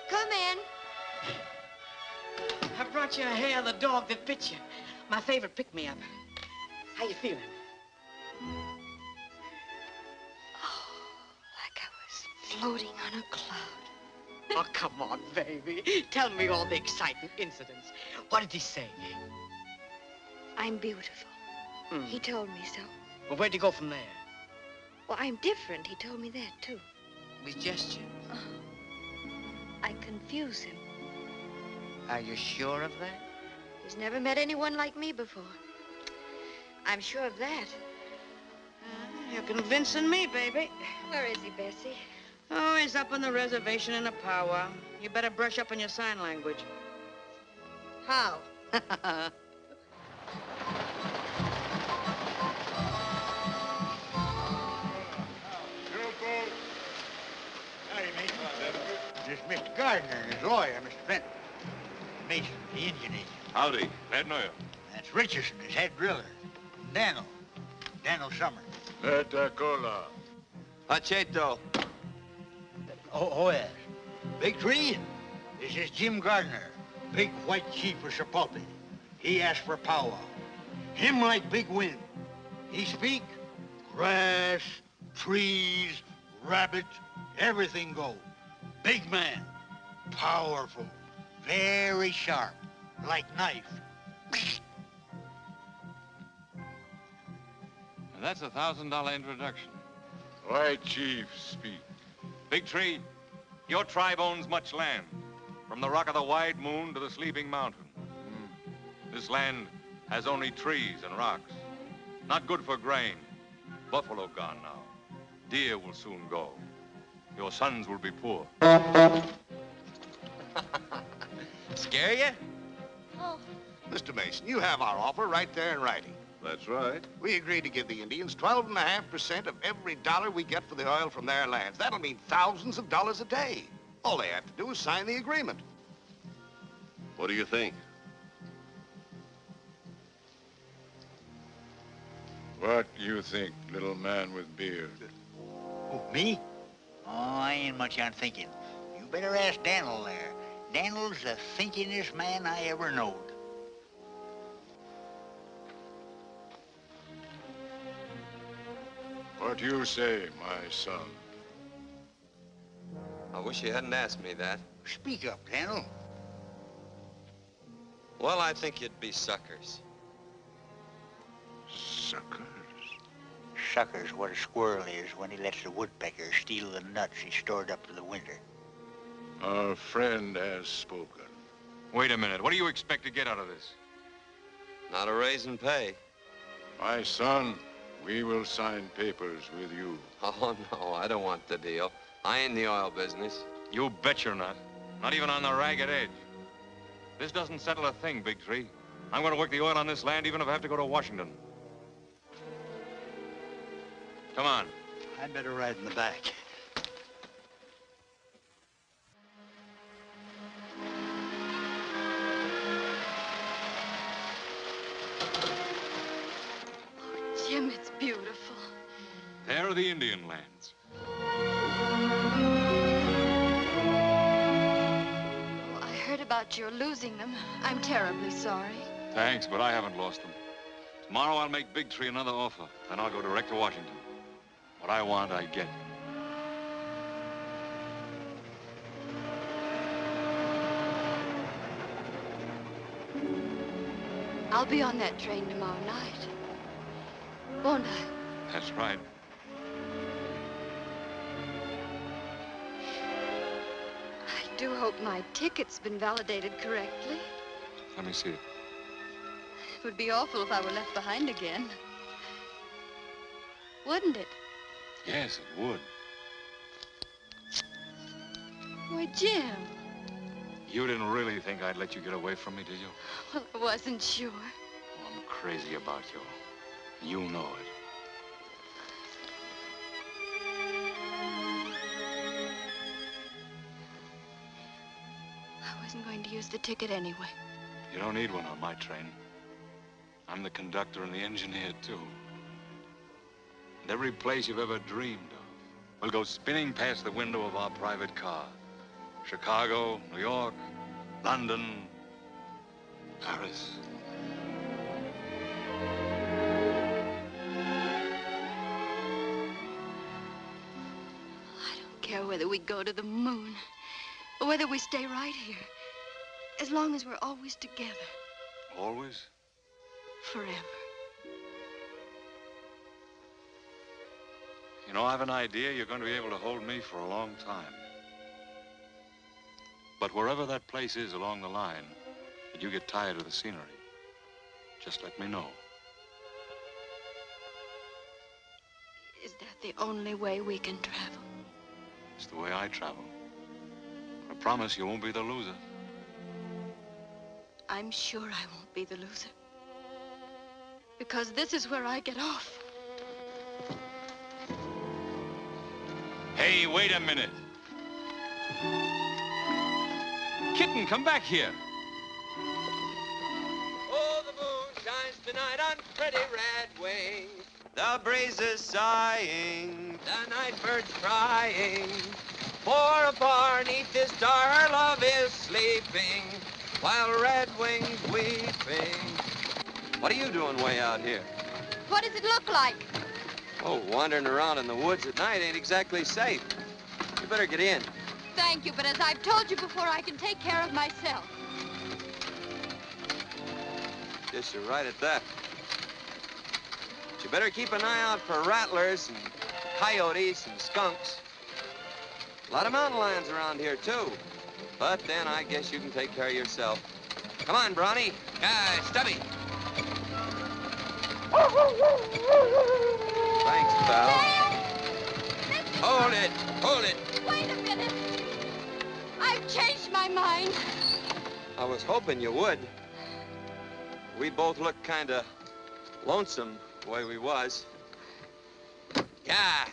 K: Come in.
J: I brought you a hair of the dog that bit you. My favorite pick-me-up. How you feeling?
K: Oh, like I was floating on a cloud.
J: Oh, come on, baby. Tell me all the exciting incidents. What did he say?
K: I'm beautiful. He told me so.
J: Well, where'd you go from there?
K: Well, I'm different. He told me that, too.
J: With gesture?
K: I confuse him.
J: Are you sure of that?
K: He's never met anyone like me before. I'm sure of that.
J: You're convincing me, baby.
K: Where is he, Bessie?
J: Oh, he's up on the reservation in a powwow. You better brush up on your sign language.
K: How?
C: Howdy, Mason. This is Mr. Gardner and his lawyer, Mr. Fenton. Mason, the engine agent.
F: Howdy. Glad to know you.
C: That's Richardson, his head driller. Daniel Summers.
E: Cola.
L: Pacheto.
C: Oh, yes. Big Tree, this is Jim Gardner, big white chief of Sapulpa. He asked for powwow. Him like big wind. He speak, grass, trees, rabbits, everything go. Big man, powerful, very sharp, like knife.
F: And that's a $1,000 introduction.
E: White chief speak.
F: Big Tree, your tribe owns much land, from the Rock of the Wide Moon to the Sleeping Mountain. This land has only trees and rocks. Not good for grain. Buffalo gone now. Deer will soon go. Your sons will be poor.
L: Scare you?
K: Oh.
B: Mr. Mason, you have our offer right there in writing.
N: That's right.
B: We agreed to give the Indians 12.5% of every dollar we get for the oil from their lands. That'll mean thousands of dollars a day. All they have to do is sign the agreement.
N: What do you think?
E: What you think, little man with beard?
C: Who, me? Oh, I ain't much on thinking. You better ask Daniel there. Daniel's the thinkingest man I ever knowed.
E: What you say, my son?
L: I wish you hadn't asked me that.
C: Speak up, Daniel.
L: Well, I think you'd be suckers.
E: Suckers?
C: Sucker's what a squirrel is when he lets the woodpecker steal the nuts he stored up for the winter.
E: Our friend has spoken.
F: Wait a minute. What do you expect to get out of this?
L: Not a raise in pay.
E: My son, we will sign papers with you.
L: Oh, no, I don't want the deal. I ain't in the oil business.
F: You bet you're not. Not even on the ragged edge. This doesn't settle a thing, Big Tree. I'm going to work the oil on this land even if I have to go to Washington. Come on.
C: I'd better ride in the back.
K: Jim, it's beautiful.
F: There are the Indian lands.
K: Oh, I heard about your losing them. I'm terribly sorry.
F: Thanks, but I haven't lost them. Tomorrow I'll make Big Tree another offer. Then I'll go direct to Washington. What I want, I get.
K: I'll be on that train tomorrow night. Won't I?
F: That's right.
K: I do hope my ticket's been validated correctly.
F: Let me see it.
K: It would be awful if I were left behind again. Wouldn't it?
F: Yes, it would.
K: Why, Jim.
F: You didn't really think I'd let you get away from me, did you?
K: Well, I wasn't sure.
F: Well, I'm crazy about you. You know it.
K: I wasn't going to use the ticket anyway.
F: You don't need one on my train. I'm the conductor and the engineer, too. And every place you've ever dreamed of will go spinning past the window of our private car. Chicago, New York, London, Paris.
K: I don't care whether we go to the moon or whether we stay right here. As long as we're always together.
F: Always?
K: Forever.
F: You know, I have an idea you're going to be able to hold me for a long time. But wherever that place is along the line, that you get tired of the scenery, just let me know.
K: Is that the only way we can travel?
F: It's the way I travel. I promise you won't be the loser.
K: I'm sure I won't be the loser. Because this is where I get off.
F: Hey, wait a minute. Kitten, come back here.
L: Oh, the moon shines tonight on pretty red wing. The breeze is sighing, the night bird's crying. For afar, neath this star, her love is sleeping, while red wings weeping. What are you doing way out here?
K: What does it look like?
L: Oh, wandering around in the woods at night ain't exactly safe. You better get in.
K: Thank you, but as I've told you before, I can take care of myself.
L: Guess you're right at that. But you better keep an eye out for rattlers and coyotes and skunks. A lot of mountain lions around here, too. But then I guess you can take care of yourself. Come on, Brawny. Stubby. Thanks, pal. Hold it. Hold it.
K: Wait a minute. I've changed my mind.
L: I was hoping you would. We both looked kind of lonesome the way we was. Yeah.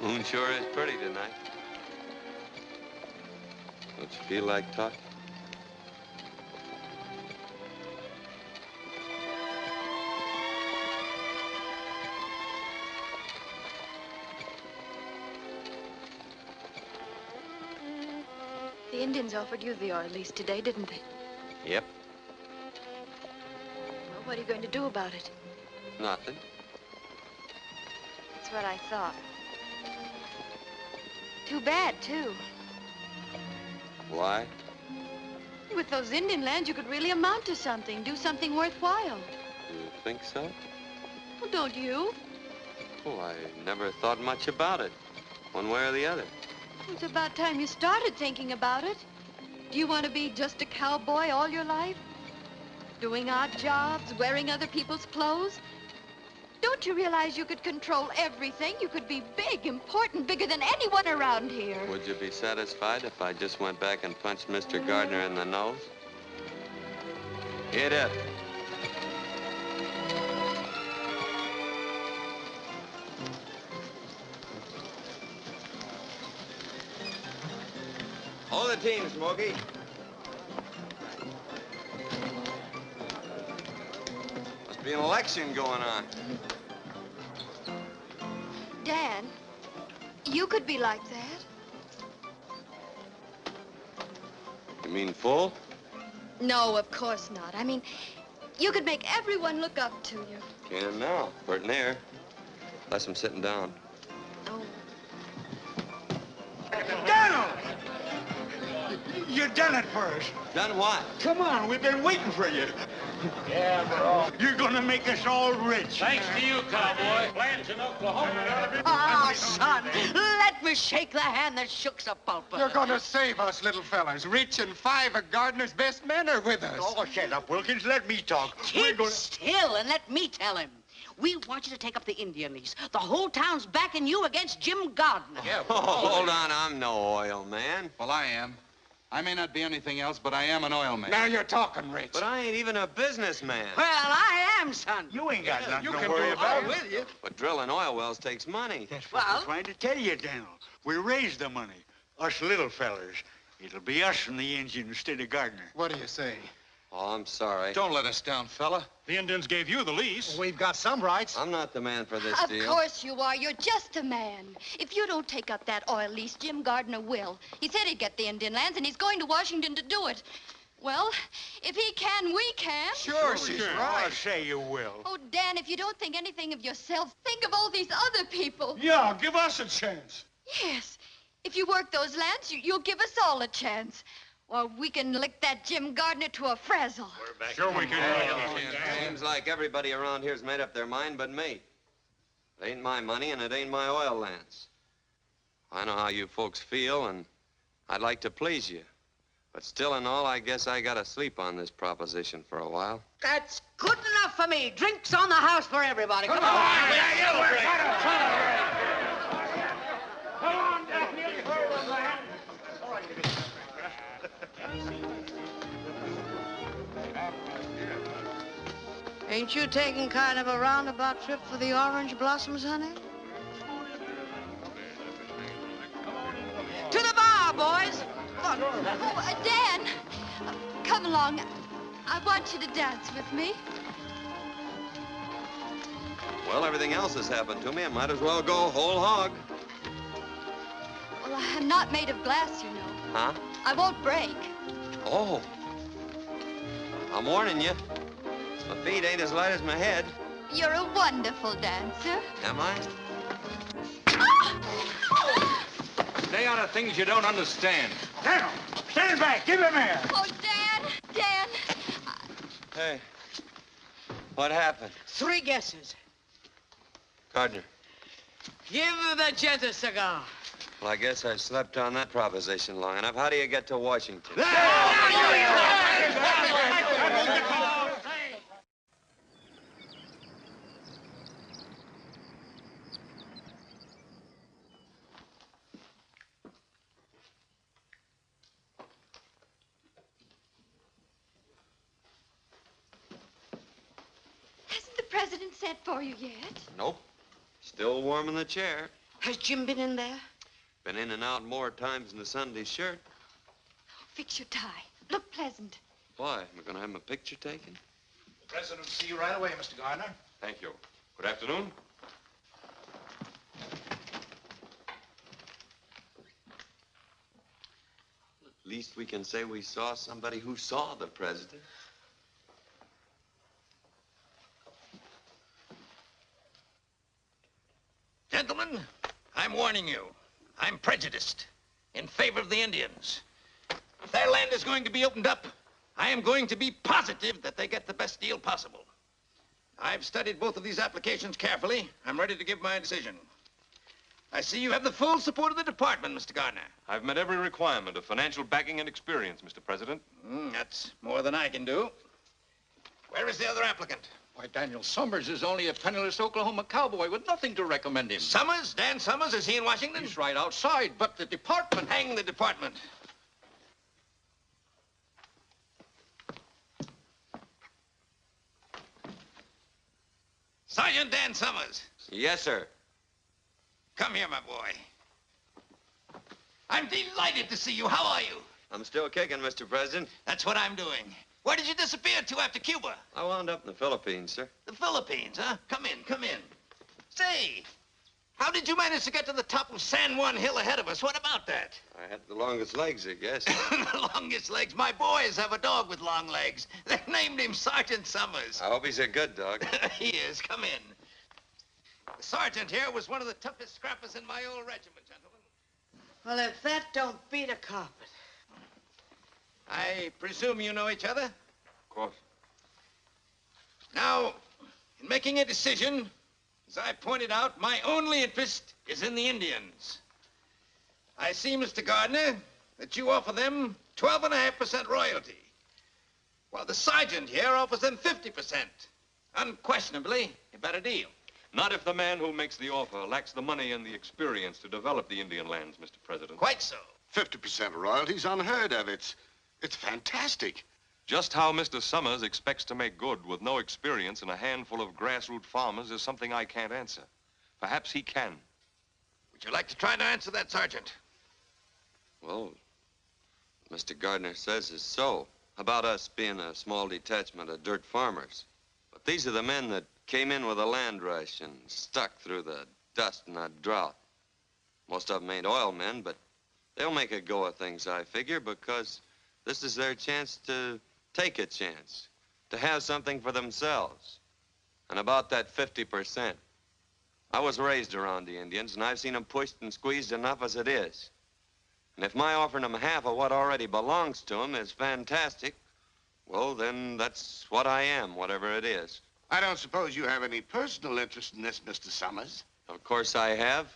L: Moon sure is pretty tonight. Don't you feel like talking?
K: The Indians offered you the oil lease today, didn't they?
L: Yep.
K: Well, what are you going to do about it?
L: Nothing.
K: That's what I thought. Too bad, too.
L: Why?
K: With those Indian lands, you could really amount to something, do something worthwhile.
L: You think so?
K: Well, don't you?
L: Well, I never thought much about it, one way or the other.
K: It's about time you started thinking about it. Do you want to be just a cowboy all your life? Doing odd jobs, wearing other people's clothes? Don't you realize you could control everything? You could be big, important, bigger than anyone around here.
L: Would you be satisfied if I just went back and punched Mr. Gardner in the nose? Get up. Hold the team, Smokey. Must be an election going on.
K: Dan, you could be like that.
L: You mean full?
K: No, of course not. I mean, you could make everyone look up to you.
L: Can now. Pert in air. Unless I'm sitting down.
K: Oh.
C: Donald! You done it for us.
L: Done what?
C: Come on, we've been waiting for you.
E: Yeah, bro.
C: You're gonna make us all rich.
E: Thanks to you, cowboy. Plants in Oklahoma.
J: Ah, son, let me shake the hand that shook Sepulpa.
M: You're gonna save us, little fellas. Rich and 5 of Gardner's best men are with us.
C: Oh, shut up, Wilkins. Let me talk. We're
J: Keep still and let me tell him. We want you to take up the Indian lease. The whole town's backing you against Jim Gardner.
L: Yeah. Oh, hold on. I'm no oil man.
P: Well, I am. I may not be anything else, but I am an oil man.
M: Now you're talking, Rich.
L: But I ain't even a businessman.
J: Well, I am, son.
C: You ain't got nothing
M: you
C: to
M: can
C: worry
M: do
C: about.
M: it
C: With you.
L: But drilling oil wells takes money.
C: That's what I'm trying to tell you, Daniel. We raise the money. Us little fellers. It'll be us from the engine instead of Gardner.
M: What do you say?
L: Oh, I'm sorry.
P: Don't let us down, fella.
N: The Indians gave you the lease.
M: Well, we've got some rights.
L: I'm not the man for this
K: Of
L: deal.
K: course you are. You're just a man. If you don't take up that oil lease, Jim Gardner will. He said he'd get the Indian lands, and he's going to Washington to do it. Well, if he can, we can.
M: Sure, she's right.
C: I'll say you will.
K: Oh, Dan, if you don't think anything of yourself, think of all these other people.
N: Yeah, give us a chance.
K: Yes. If you work those lands, you'll give us all a chance. Or we can lick that Jim Gardner to a frazzle.
N: Sure we can.
L: Seems like everybody around here's made up their mind but me. It ain't my money and it ain't my oil lands. I know how you folks feel, and I'd like to please you. But still in all, I guess I gotta sleep on this proposition for a while.
J: That's good enough for me. Drinks on the house for everybody. Come on.
E: Come on, Daniel.
J: Ain't you taking kind of a roundabout trip for the orange blossoms, honey? To the bar, boys. Come on.
K: Oh, Dan, come along. I want you to dance with me.
L: Well, everything else has happened to me. I might as well go whole hog.
K: Well, I'm not made of glass, you know.
L: Huh?
K: I won't break.
L: Oh. I'm warning you. My feet ain't as light as my head.
K: You're a wonderful dancer.
L: Am I?
F: Stay out of things you don't understand.
C: Daniel, stand back. Give him air.
K: Oh, Dan.
L: Hey. What happened?
J: 3 guesses.
L: Gardner.
J: Give the gent a cigar.
L: Well, I guess I slept on that proposition long enough. How do you get to Washington?
K: Hasn't the president sent for you yet?
L: Nope. Still warm in the chair.
J: Has Jim been in there?
L: Been in and out more times than a Sunday shirt.
K: Fix your tie. Look pleasant.
L: Why? Am I going to have my picture taken?
P: The president will see you right away, Mr. Gardner.
F: Thank you. Good afternoon.
L: At least we can say we saw somebody who saw the president.
Q: Gentlemen, I'm warning you. I'm prejudiced in favor of the Indians. If their land is going to be opened up, I am going to be positive that they get the best deal possible. I've studied both of these applications carefully. I'm ready to give my decision. I see you have the full support of the department, Mr. Gardner.
F: I've met every requirement of financial backing and experience, Mr. President.
Q: That's more than I can do. Where is the other applicant?
P: Why, Daniel Summers is only a penniless Oklahoma cowboy with nothing to recommend him.
Q: Summers? Dan Summers? Is he in Washington?
P: He's right outside, but the department...
Q: Hang the department. Sergeant Dan Summers.
L: Yes, sir.
Q: Come here, my boy. I'm delighted to see you. How are you?
L: I'm still kicking, Mr. President.
Q: That's what I'm doing. Where did you disappear to after Cuba?
L: I wound up in the Philippines, sir.
Q: The Philippines, huh? Come in, come in. Say, How did you manage to get to the top of San Juan Hill ahead of us? What about that?
L: I had the longest legs, I guess.
Q: The longest legs? My boys have a dog with long legs. They named him Sergeant Summers.
L: I hope he's a good dog.
Q: He is. Come in. The sergeant here was one of the toughest scrappers in my old regiment, gentlemen.
J: Well, if that don't beat a carpet.
Q: I presume you know each other?
F: Of course.
Q: Now, in making a decision, as I pointed out, my only interest is in the Indians. I see, Mr. Gardner, that you offer them 12.5% royalty, while the sergeant here offers them 50%. Unquestionably, a better deal.
F: Not if the man who makes the offer lacks the money and the experience to develop the Indian lands, Mr. President.
Q: Quite so.
B: 50% royalty's unheard of. It's fantastic.
F: Just how Mr. Summers expects to make good with no experience and a handful of grassroots farmers is something I can't answer. Perhaps he can.
Q: Would you like to try to answer that, Sergeant?
L: Well, Mr. Gardner says it's so. About us being a small detachment of dirt farmers. But these are the men that came in with a land rush and stuck through the dust and the drought. Most of them ain't oil men, but they'll make a go of things, I figure, because this is their chance to take a chance, to have something for themselves. And about that 50%, I was raised around the Indians, and I've seen them pushed and squeezed enough as it is. And if my offering them half of what already belongs to them is fantastic, well, then that's what I am, whatever it is.
B: I don't suppose you have any personal interest in this, Mr. Summers.
L: Of course I have.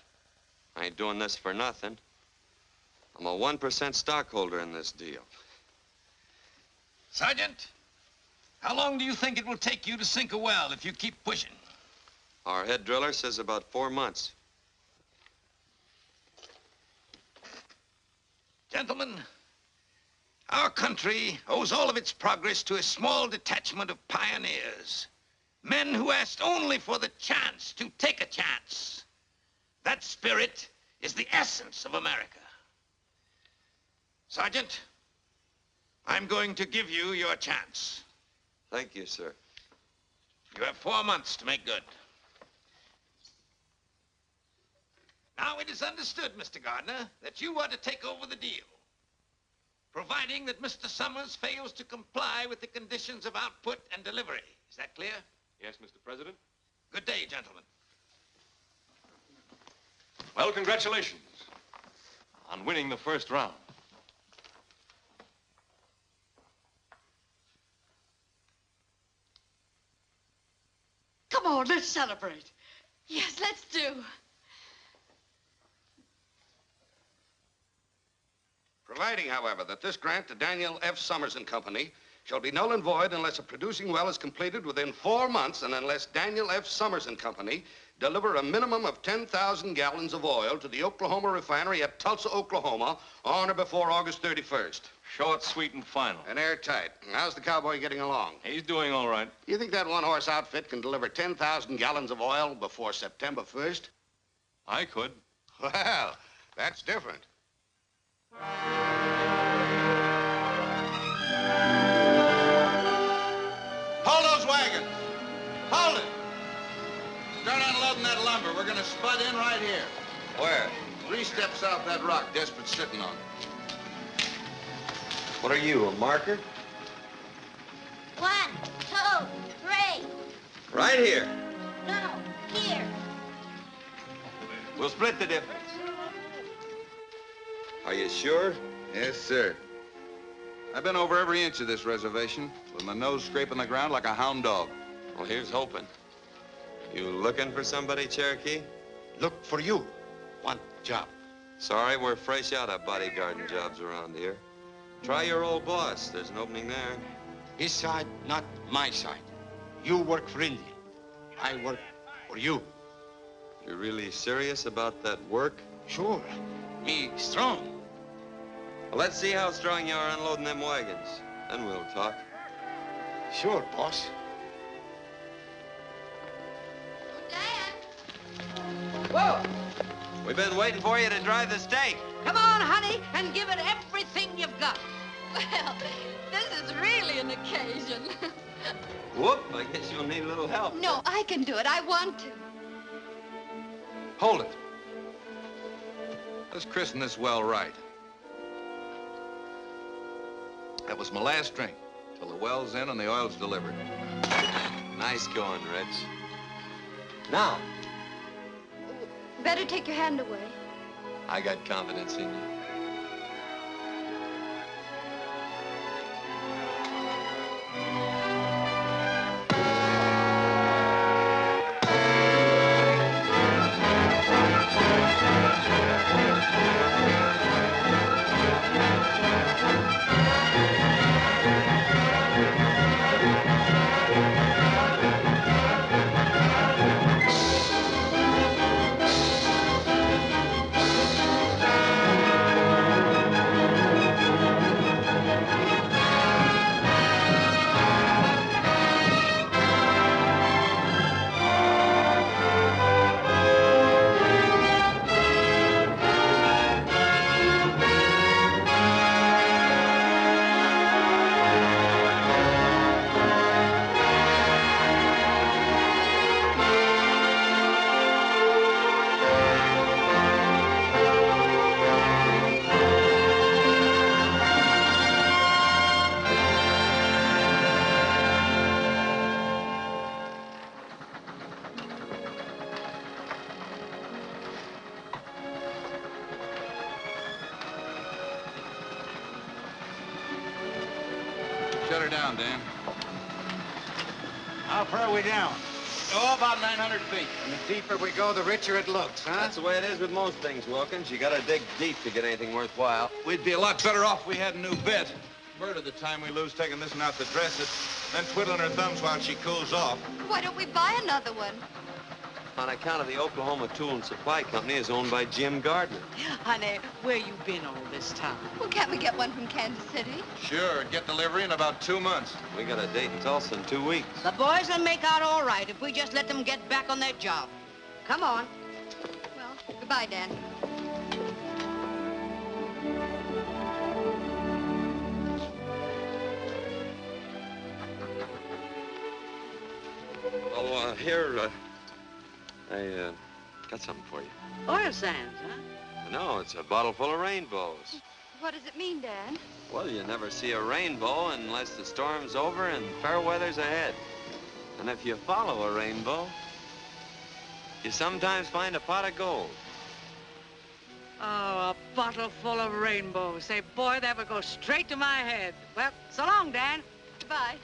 L: I ain't doing this for nothing. I'm a 1% stockholder in this deal.
Q: Sergeant, how long do you think it will take you to sink a well if you keep pushing?
L: Our head driller says about 4 months.
Q: Gentlemen, our country owes all of its progress to a small detachment of pioneers. Men who asked only for the chance to take a chance. That spirit is the essence of America. Sergeant, I'm going to give you your chance.
L: Thank you, sir.
Q: You have 4 months to make good. Now, it is understood, Mr. Gardner, that you are to take over the deal, providing that Mr. Summers fails to comply with the conditions of output and delivery. Is that clear?
F: Yes, Mr. President.
Q: Good day, gentlemen.
F: Well, congratulations on winning the first round.
J: Come on, let's celebrate.
K: Yes, let's do.
B: Providing, however, that this grant to Daniel F. Summers and Company shall be null and void unless a producing well is completed within 4 months and unless Daniel F. Summers and Company deliver a minimum of 10,000 gallons of oil to the Oklahoma refinery at Tulsa, Oklahoma on or before August 31st.
F: Short, sweet, and final.
B: And airtight. How's the cowboy getting along?
F: He's doing all right.
B: You think that one-horse outfit can deliver 10,000 gallons of oil before September 1st?
F: I could.
B: Well, that's different.
M: Hold those wagons. Hold it. Start unloading that lumber. We're going to spud in right here.
L: Where?
M: 3 steps off that rock Desperat's sitting on.
L: What are you, a marker?
R: 1, 2, 3.
L: Right here.
R: No, here.
L: We'll split the difference. Are you sure?
M: Yes, sir. I've been over every inch of this reservation with my nose scraping the ground like a hound dog.
L: Well, here's hoping. You looking for somebody, Cherokee?
B: Look for you. Want job.
L: Sorry, we're fresh out of bodyguarding jobs around here. Try your old boss. There's an opening there.
B: His side, not my side. You work for India. I work for you.
L: You're really serious about that work?
B: Sure. Me strong.
L: Well, let's see how strong you are unloading them wagons. Then we'll talk.
B: Sure, boss.
J: Whoa!
L: We've been waiting for you to drive the stake.
J: Come on, honey, and give it everything you've got.
K: Well, this is really an occasion.
L: Whoop, I guess you'll need a little help.
K: No, I can do it. I want to.
F: Hold it. Let's christen this well right. That was my last drink, till the well's in and the oil's delivered.
L: Nice going, Rich. Now,
K: Better take your hand away.
L: I got confidence in you.
F: Shut her down, Dan.
C: How far are we down?
P: Oh, about 900 feet.
M: And the deeper we go, the richer it looks, huh?
L: That's the way it is with most things, Wilkins. You gotta dig deep to get anything worthwhile.
F: We'd be a lot better off if we had a new bit. Bird of the time we lose taking this one out to dress it, then twiddling her thumbs while she cools off.
K: Why don't we buy another one?
L: On account of the Oklahoma Tool and Supply Company is owned by Jim Gardner.
J: Honey, where you been all this time?
K: Well, can't we get one from Kansas City?
F: Sure, get delivery in about 2 months.
L: We got a date in Tulsa in 2 weeks.
J: The boys will make out all right if we just let them get back on their job. Come on.
K: Well, goodbye, Dan.
L: Oh, here, I got something for you.
J: Oil sands, huh?
L: No, it's a bottle full of rainbows.
K: What does it mean, Dan?
L: Well, you never see a rainbow unless the storm's over and fair weather's ahead. And if you follow a rainbow, you sometimes find a pot of gold.
J: Oh, a bottle full of rainbows. Say, boy, that would go straight to my head. Well, so long, Dan.
K: Goodbye.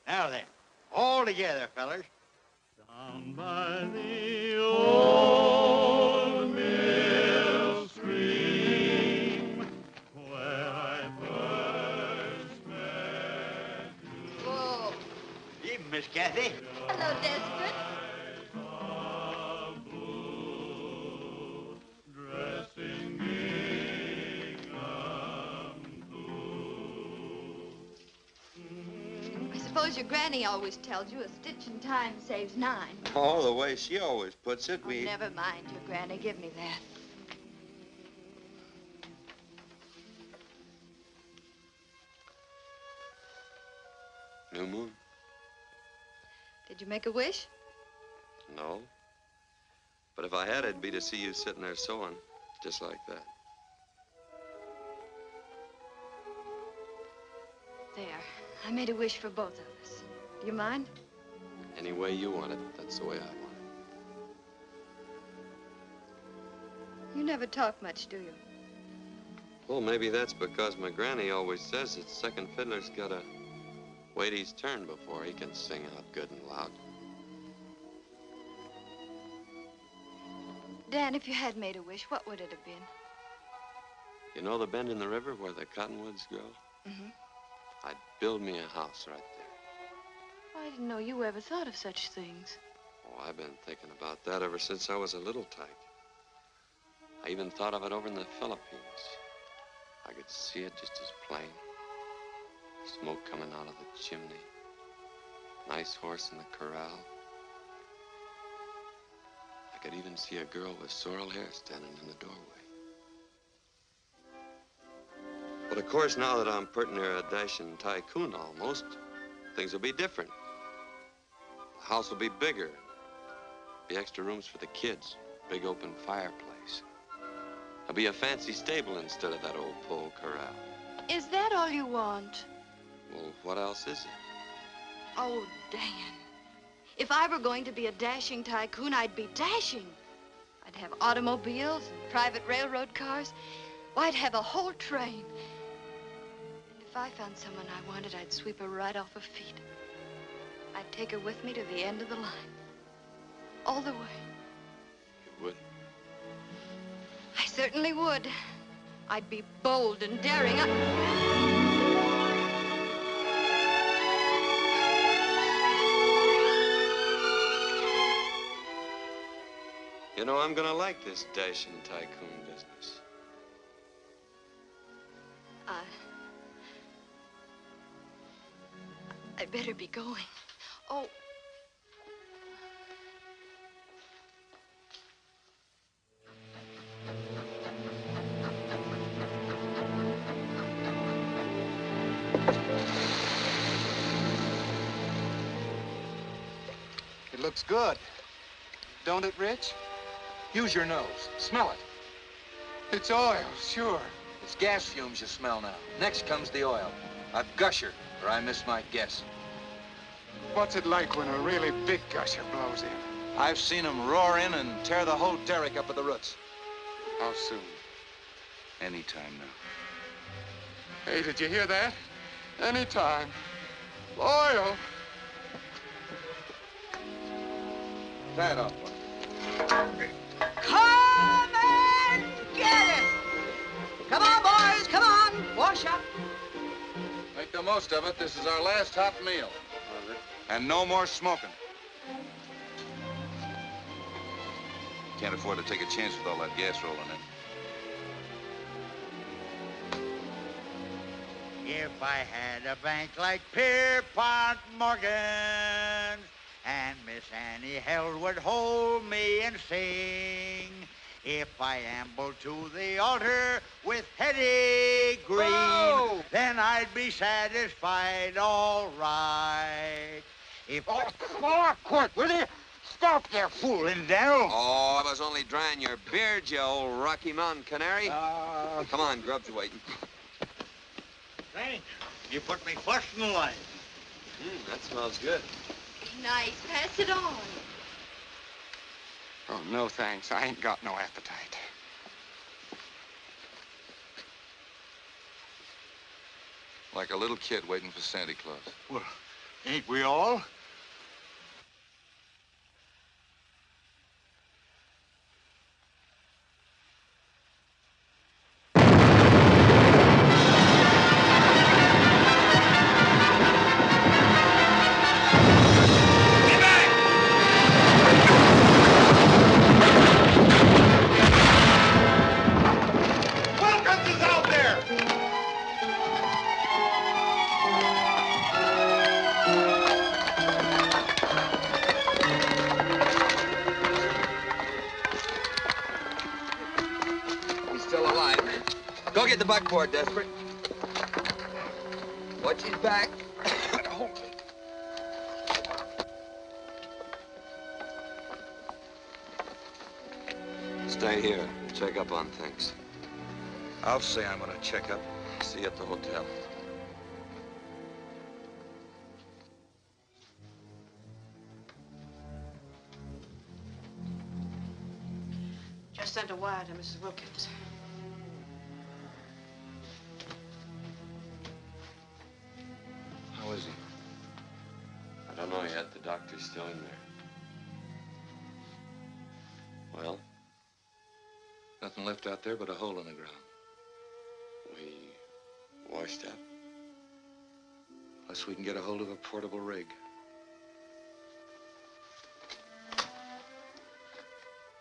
C: Now then, all together, fellas.
A: Down by the old mill stream, where I first met you.
K: Whoa.
C: Evening, Miss Kathy.
K: Hello, Desmond.
A: Dressing gingham
K: I suppose your granny always tells you a stitch in time saves 9.
L: Oh, the way she always puts it,
K: Oh, never mind your granny. Give me that.
L: New moon?
K: Did you make a wish?
L: No. But if I had, it'd be to see you sitting there sewing, just like that.
K: There. I made a wish for both of us. Do you mind?
L: Any way you want it, that's the way I want it.
K: You never talk much, do you?
L: Well, maybe that's because my granny always says that second fiddler's gotta wait his turn before he can sing out good and loud.
K: Dan, if you had made a wish, what would it have been?
L: You know the bend in the river where the cottonwoods grow?
K: Mm-hmm.
L: I'd build me a house right there.
K: I didn't know you ever thought of such things.
L: Oh, I've been thinking about that ever since I was a little tyke. I even thought of it over in the Philippines. I could see it just as plain. Smoke coming out of the chimney. Nice horse in the corral.
I: I could even see a girl with sorrel hair standing in the doorway.
S: But of course, now that I'm pretty near a dashing tycoon almost, things will be different. The house will be bigger. Be extra rooms for the kids. Big open fireplace. There'll be a fancy stable instead of that old pole corral.
K: Is that all you want?
S: Well, what else is it?
K: Oh, Dan. If I were going to be a dashing tycoon, I'd be dashing. I'd have automobiles and private railroad cars. Well, I'd have a whole train. And if I found someone I wanted, I'd sweep her right off her feet. I'd take her with me to the end of the line. All the way.
S: You would?
K: I certainly would. I'd be bold and daring.
S: You know, I'm gonna like this dashing tycoon business.
K: I'd better be going. Oh.
M: It looks good. Don't it, Rich?
P: Use your nose. Smell it.
M: It's oil, sure.
P: It's gas fumes you smell now. Next comes the oil. A gusher, or I missed my guess.
M: What's it like when a really big gusher blows in?
P: I've seen them roar in and tear the whole derrick up at the roots.
M: How soon?
P: Anytime now.
M: Hey, did you hear that? Anytime. Oil.
P: Tie it off, boy.
J: Come and get it! Come on, boys, come on! Wash up.
P: Make the most of it. This is our last hot meal. And no more smoking.
T: Can't afford to take a chance with all that gas rolling in.
C: If I had a bank like Pierpont Morgan, and Miss Annie Held would hold me and sing, if I ambled to the altar with Hetty Green, then I'd be satisfied, all right. If quick, will you? Stop there fooling, Daniel.
S: Oh, I was only drying your beard, you old Rocky Mountain canary. Come on, Grub's waiting.
C: Thanks. You put me first in the line.
S: That smells good.
K: Nice. Pass it on.
M: Oh, no thanks. I ain't got no appetite.
T: Like a little kid waiting for Santa Claus.
C: Well, ain't we all?
S: Go get the buckboard, Desperate. Watch his back. Stay here. Check up on things.
T: I'll say I'm gonna check up. See you at the hotel.
J: Just sent a wire to Mrs. Wilkins.
S: How is he? I don't know yet. The doctor's still in there. Well?
T: Nothing left out there but a hole in the ground.
S: We washed up.
T: Unless we can get a hold of a portable rig.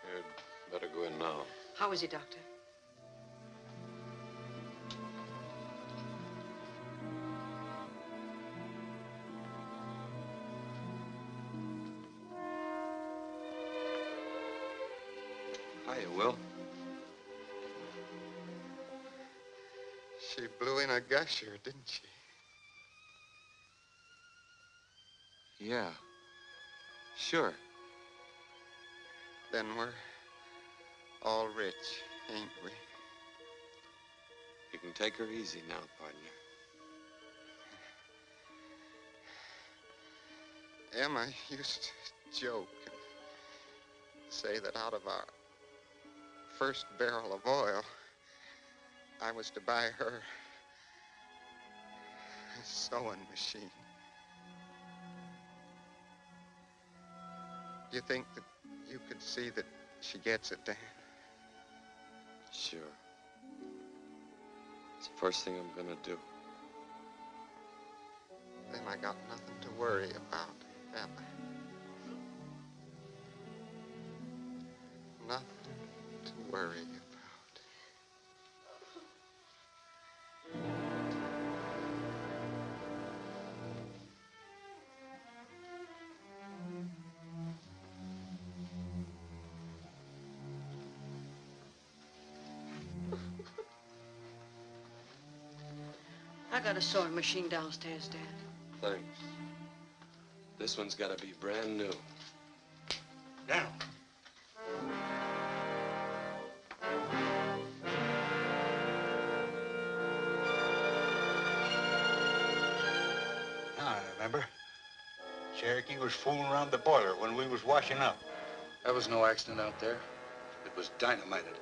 S: You'd better go in now.
J: How is he, Doctor?
S: Hiya, Will.
M: She blew in a gusher, didn't she?
S: Yeah. Sure.
M: Then we're all rich, ain't we?
S: You can take her easy now, partner.
M: Emma used to joke and say that out of our first barrel of oil, I was to buy her a sewing machine. Do you think that you could see that she gets it, Dan?
S: Sure. It's the first thing I'm gonna do.
M: Then I got nothing to worry about, have I? Nothing to worry about.
J: I got a sewing machine downstairs, Dad.
S: Thanks. This one's gotta be brand new.
C: Now. Now I remember. Cherokee was fooling around the boiler when we was washing up.
T: That was no accident out there. It was dynamited.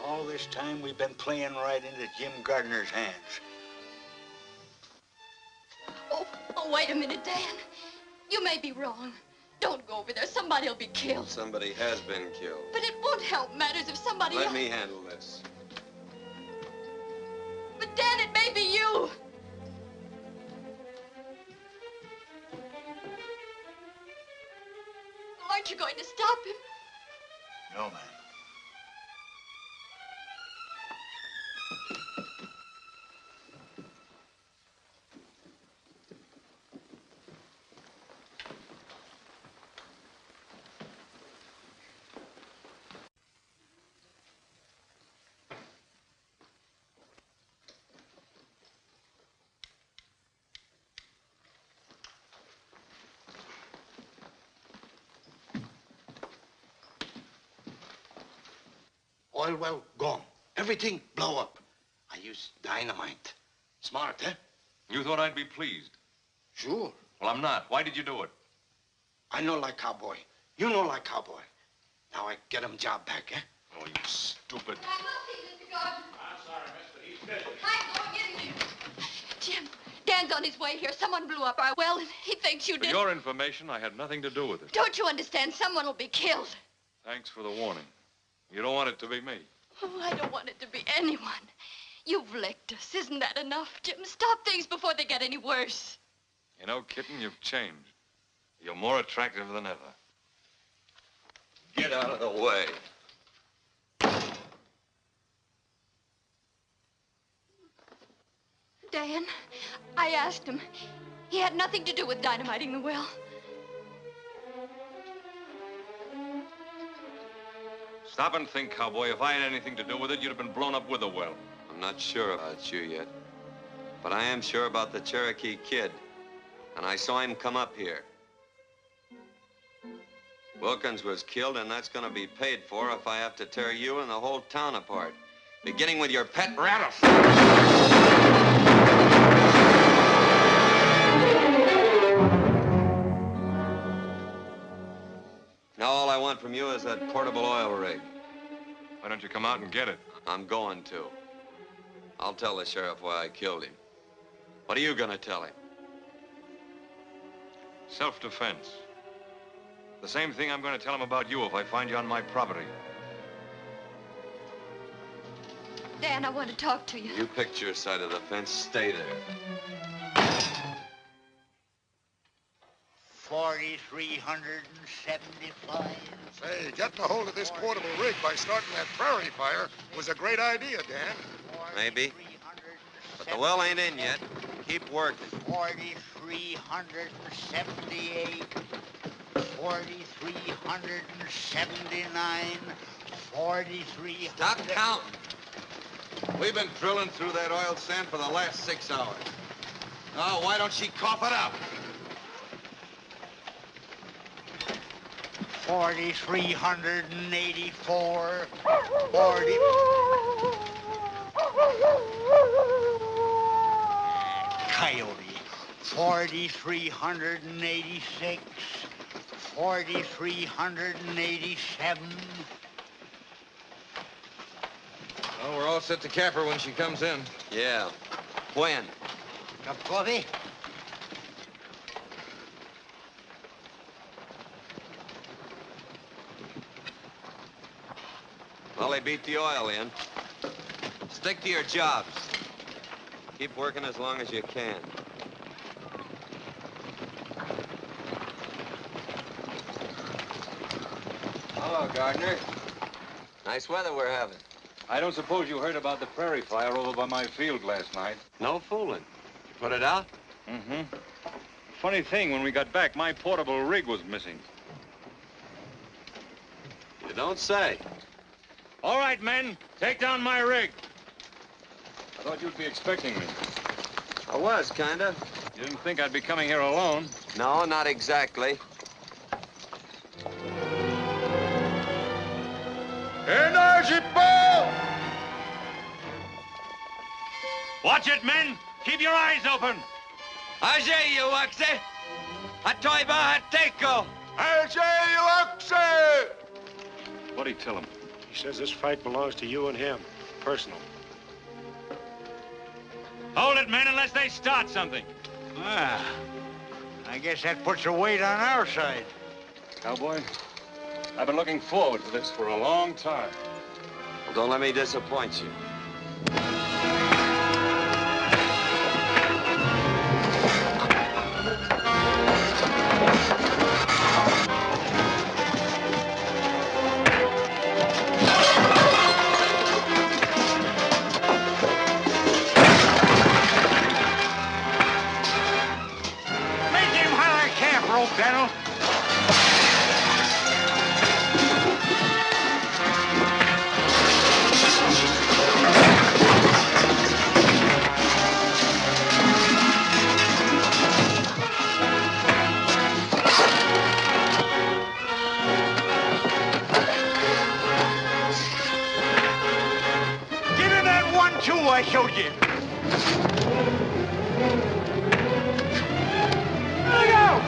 C: All this time we've been playing right into Jim Gardner's hands.
K: Oh, wait a minute, Dan. You may be wrong. Don't go over there. Somebody'll be killed.
S: Somebody has been killed.
K: But it won't help matters if somebody
S: Let
K: else...
S: me handle this.
K: But, Dan, it may be you. Aren't you going to stop him?
C: No, man. Oil well gone. Everything blow up. I used dynamite. Smart, eh?
F: You thought I'd be pleased?
C: Sure.
F: Well, I'm not. Why did you do it?
C: I know like cowboy. You know like cowboy. Now I get him job back, eh?
F: Oh, you stupid.
K: Jim, Dan's on his way here. Someone blew up our well, and he thinks you
F: For
K: did.
F: your information, I had nothing to do with it.
K: Don't you understand? Someone will be killed.
F: Thanks for the warning. You don't want it to be me.
K: Oh, I don't want it to be anyone. You've licked us. Isn't that enough, Jim? Stop things before they get any worse.
F: You know, kitten, you've changed. You're more attractive than ever.
S: Get out of the way.
K: Dan, I asked him. He had nothing to do with dynamiting the well.
F: Stop and think, cowboy. If I had anything to do with it, you'd have been blown up with a well.
S: I'm not sure about you yet, but I am sure about the Cherokee Kid, and I saw him come up here. Wilkins was killed, and that's gonna be paid for if I have to tear you and the whole town apart, beginning with your pet rattlesnake. Now all I want from you is that portable oil rig.
F: Why don't you come out and get it?
S: I'm going to. I'll tell the sheriff why I killed him. What are you gonna tell him?
F: Self-defense. The same thing I'm going to tell him about you if I find you on my property.
K: Dan, I want to talk to you.
S: You picked your side of the fence. Stay there.
C: 4,375.
U: Say, getting a hold of this portable rig by starting that prairie fire was a great idea, Dan.
S: Maybe. But the well ain't in yet. Keep working.
C: 4,378. 4,379, 4,300.
P: Stop counting. We've been drilling through that oil sand for the last 6 hours. Oh, why don't she cough it up?
C: 4,384, 40. Coyote. 4,386, 4,387.
P: Well, we're all set to cap her when she comes in.
S: Yeah. When?
C: Cup of coffee?
S: Well, they beat the oil in. Stick to your jobs. Keep working as long as you can.
P: Hello, Gardner.
S: Nice weather we're having.
F: I don't suppose you heard about the prairie fire over by my field last night.
S: No fooling. You put it out?
F: Mm-hmm. Funny thing, when we got back, my portable rig was missing.
S: You don't say.
F: All right, men, take down my rig. I thought you'd be expecting me.
S: I was, kinda.
F: You didn't think I'd be coming here alone?
S: No, not exactly.
E: Energy ball!
F: Watch it, men! Keep your eyes open!
L: Ajay, you Waxy! Atoiba Hateko!
E: Ajay, you Waxy!
F: What'd he tell him?
D: He says this fight belongs to you and him. Personal.
F: Hold it, men, unless they start something.
C: Ah, I guess that puts a weight on our side.
F: Cowboy, I've been looking forward to this for a long time.
S: Well, don't let me disappoint you.
C: Daniel. Give him that 1-2 I showed you. Look out!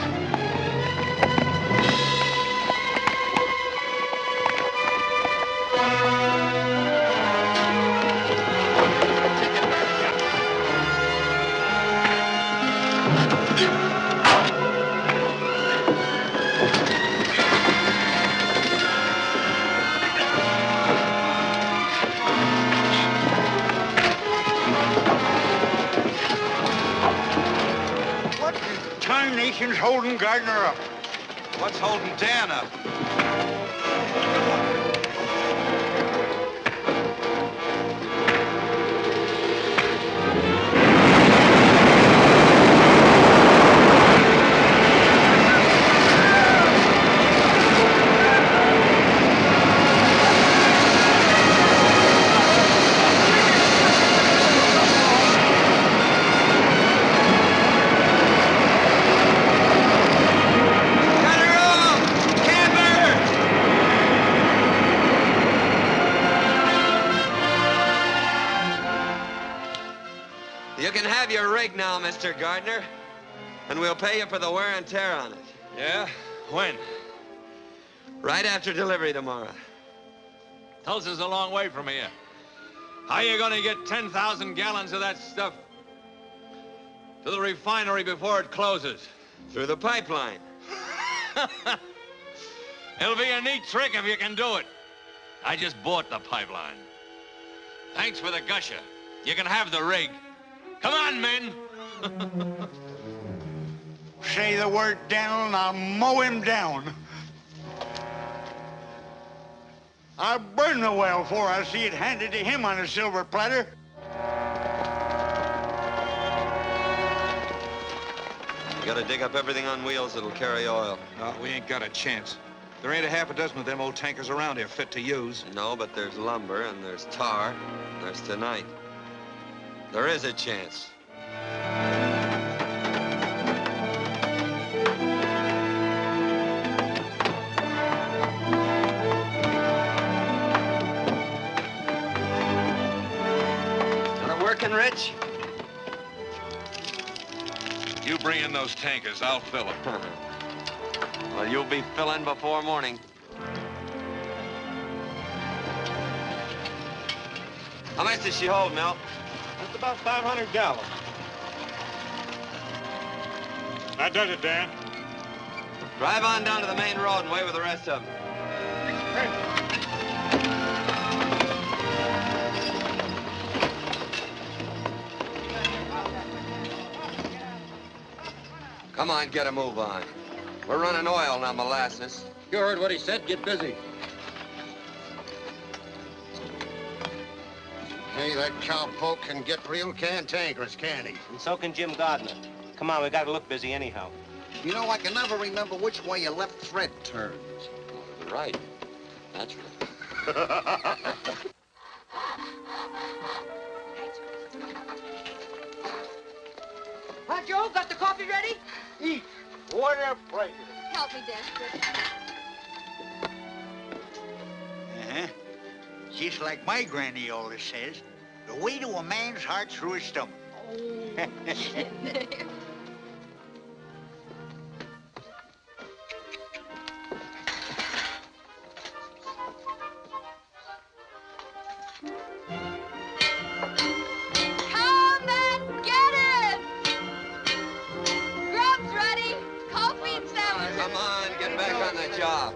C: Tarnation's holding Gardner up.
P: What's holding Dan up?
S: You can have your rig now, Mr. Gardner. And we'll pay you for the wear and tear on it.
F: Yeah? When?
S: Right after delivery tomorrow.
F: Tulsa's a long way from here. How you gonna get 10,000 gallons of that stuff to the refinery before it closes?
S: Through the pipeline.
F: It'll be a neat trick if you can do it. I just bought the pipeline. Thanks for the gusher. You can have the rig. Come on, men.
C: Say the word, Daniel, and I'll mow him down. I'll burn the well before I see it handed to him on a silver platter.
S: You gotta dig up everything on wheels that'll carry oil.
P: No, we ain't got a chance. There ain't a half a dozen of them old tankers around here fit to use.
S: No, but there's lumber, and there's tar, and there's tonight. There is a chance.
L: Got it working, Rich?
F: You bring in those tankers, I'll fill them.
S: Well, you'll be filling before morning. How much does she hold, Milt?
D: That's about 500 gallons. That does it, Dan.
S: Drive on down to the main road and wait with the rest of them. Come on, get a move on. We're running oil, not molasses.
G: You heard what he said. Get busy.
U: Hey, that cowpoke can get real cantankerous, can't he?
V: And so can Jim Gardner. Come on, we gotta look busy anyhow.
U: You know, I can never remember which way your left thread turns.
S: Right. Naturally.
J: Huh, Joe? Got the coffee ready?
C: Eat. What a pleasure.
K: Help me, Dan.
C: Uh-huh. Just like my granny always says, the way to a man's heart through his stomach.
K: Oh,
O: Come and get it! Grub's ready. Coffee and sandwiches.
S: Come on, get back on the job.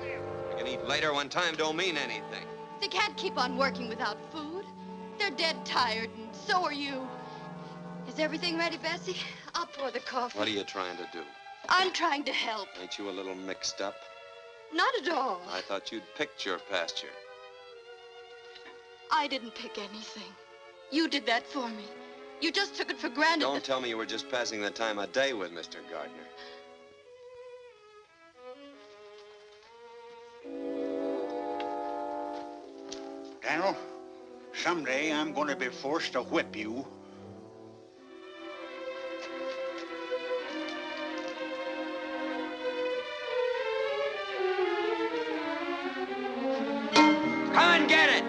S: You can eat later when time don't mean anything.
K: They can't keep on working without food. They're dead tired, and so are you. Is everything ready, Bessie? I'll pour the coffee.
S: What are you trying to do?
K: I'm trying to help.
S: Ain't you a little mixed up?
K: Not at all.
S: I thought you'd picked your pasture.
K: I didn't pick anything. You did that for me. You just took it for granted.
S: Don't tell me you were just passing the time of day with Mr. Gardner.
C: Daniel, someday I'm going to be forced to whip you.
L: Come and get it!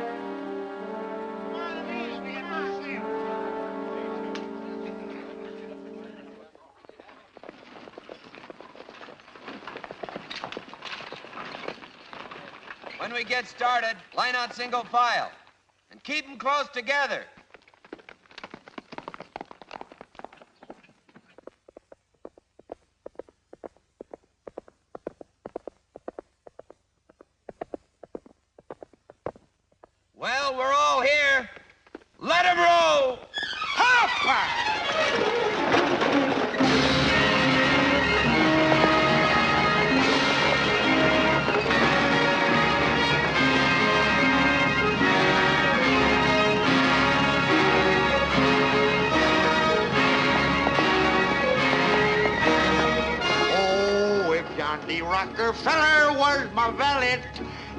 L: When we get started, line out single file. And keep them close together. Well, we're all here. Let 'em roll!
C: Oh, if John D. Rockefeller was my valet,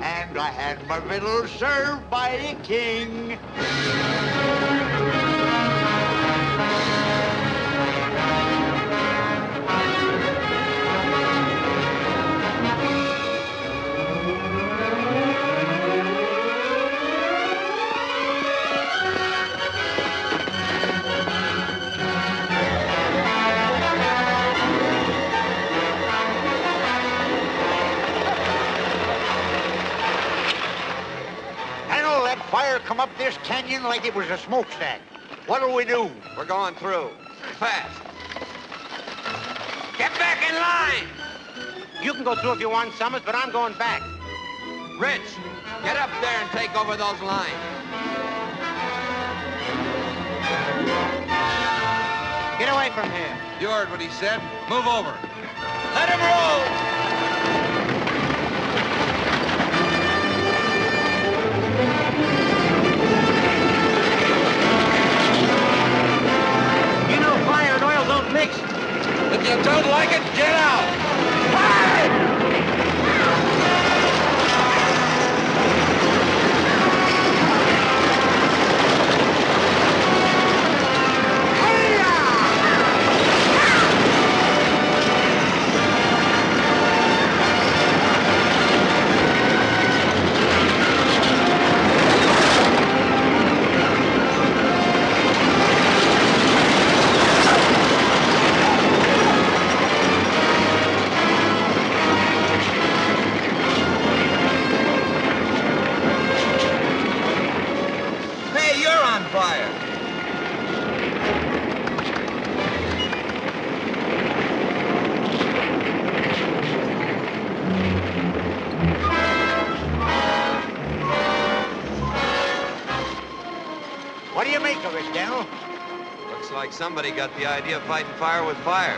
C: and I had my victuals served by a king. Fire come up this canyon like it was a smokestack. What'll we do?
S: We're going through. Fast.
L: Get back in line!
V: You can go through if you want, Summers, but I'm going back.
L: Rich, get up there and take over those lines.
V: Get away from here.
P: You heard what he said. Move over.
L: Let him roll!
V: You know fire and oil don't mix.
L: If you you don't like it, get out! Hey, you're on fire.
C: What do you make of it, Daniel?
S: Looks like somebody got the idea of fighting fire with fire.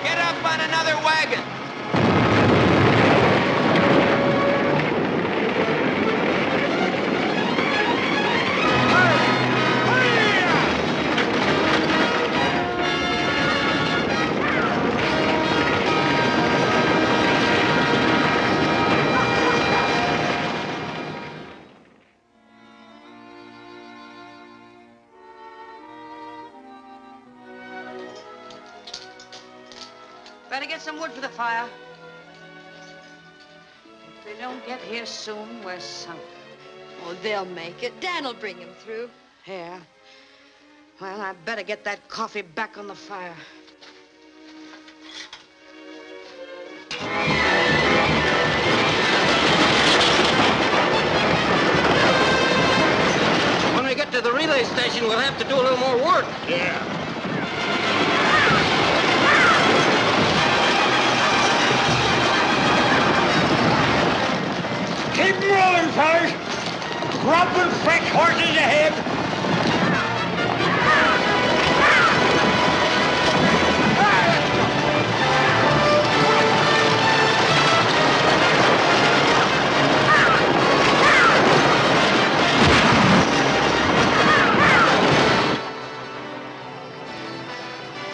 L: Get up on another wagon.
J: Better get some wood for the fire. If they don't get here soon, we're sunk.
K: Oh, they'll make it. Dan'll bring him through.
J: Yeah. Well, I better get that coffee back on the fire.
Q: When we get to the relay station, we'll have to do a little more work.
C: Yeah. Keep 'em rolling, fellas. Rubbing fresh horses ahead.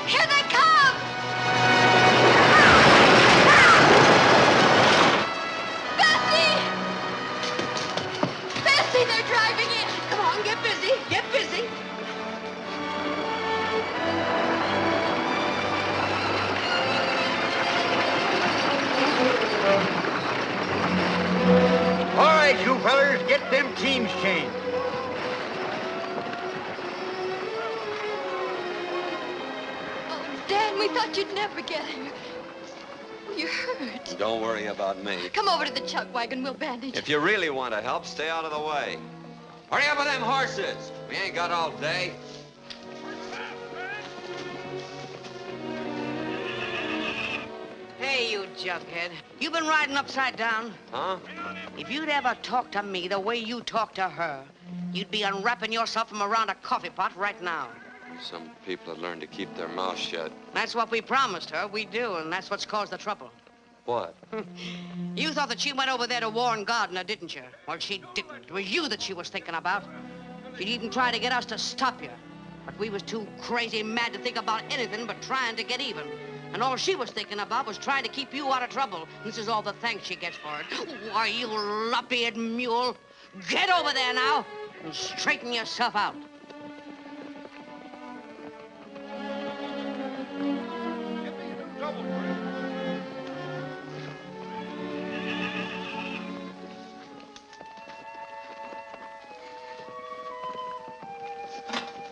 K: Here they come! Bessie! Bessie, they're driving in. Come on, get busy. Get busy.
C: All right, you fellas, get them teams changed.
K: Oh, Dan, we thought you'd never get here. You're hurt.
S: Don't worry about me.
K: Come over to the chuck wagon. We'll bandage.
S: If you really want to help, stay out of the way.
L: Hurry up with them horses. We ain't got all day.
J: Hey, you jughead. You been riding upside down?
S: Huh?
J: If you'd ever talked to me the way you talk to her, you'd be unwrapping yourself from around a coffee pot right now.
S: Some people have learned to keep their mouths shut.
J: That's what we promised her. We do, and that's what's caused the trouble.
S: What?
J: You thought that she went over there to warn Gardner, didn't you? Well, she didn't. It was you that she was thinking about. She'd even try to get us to stop you. But we was too crazy mad to think about anything but trying to get even. And all she was thinking about was trying to keep you out of trouble. This is all the thanks she gets for it. Why, you lop-eared mule. Get over there now and straighten yourself out.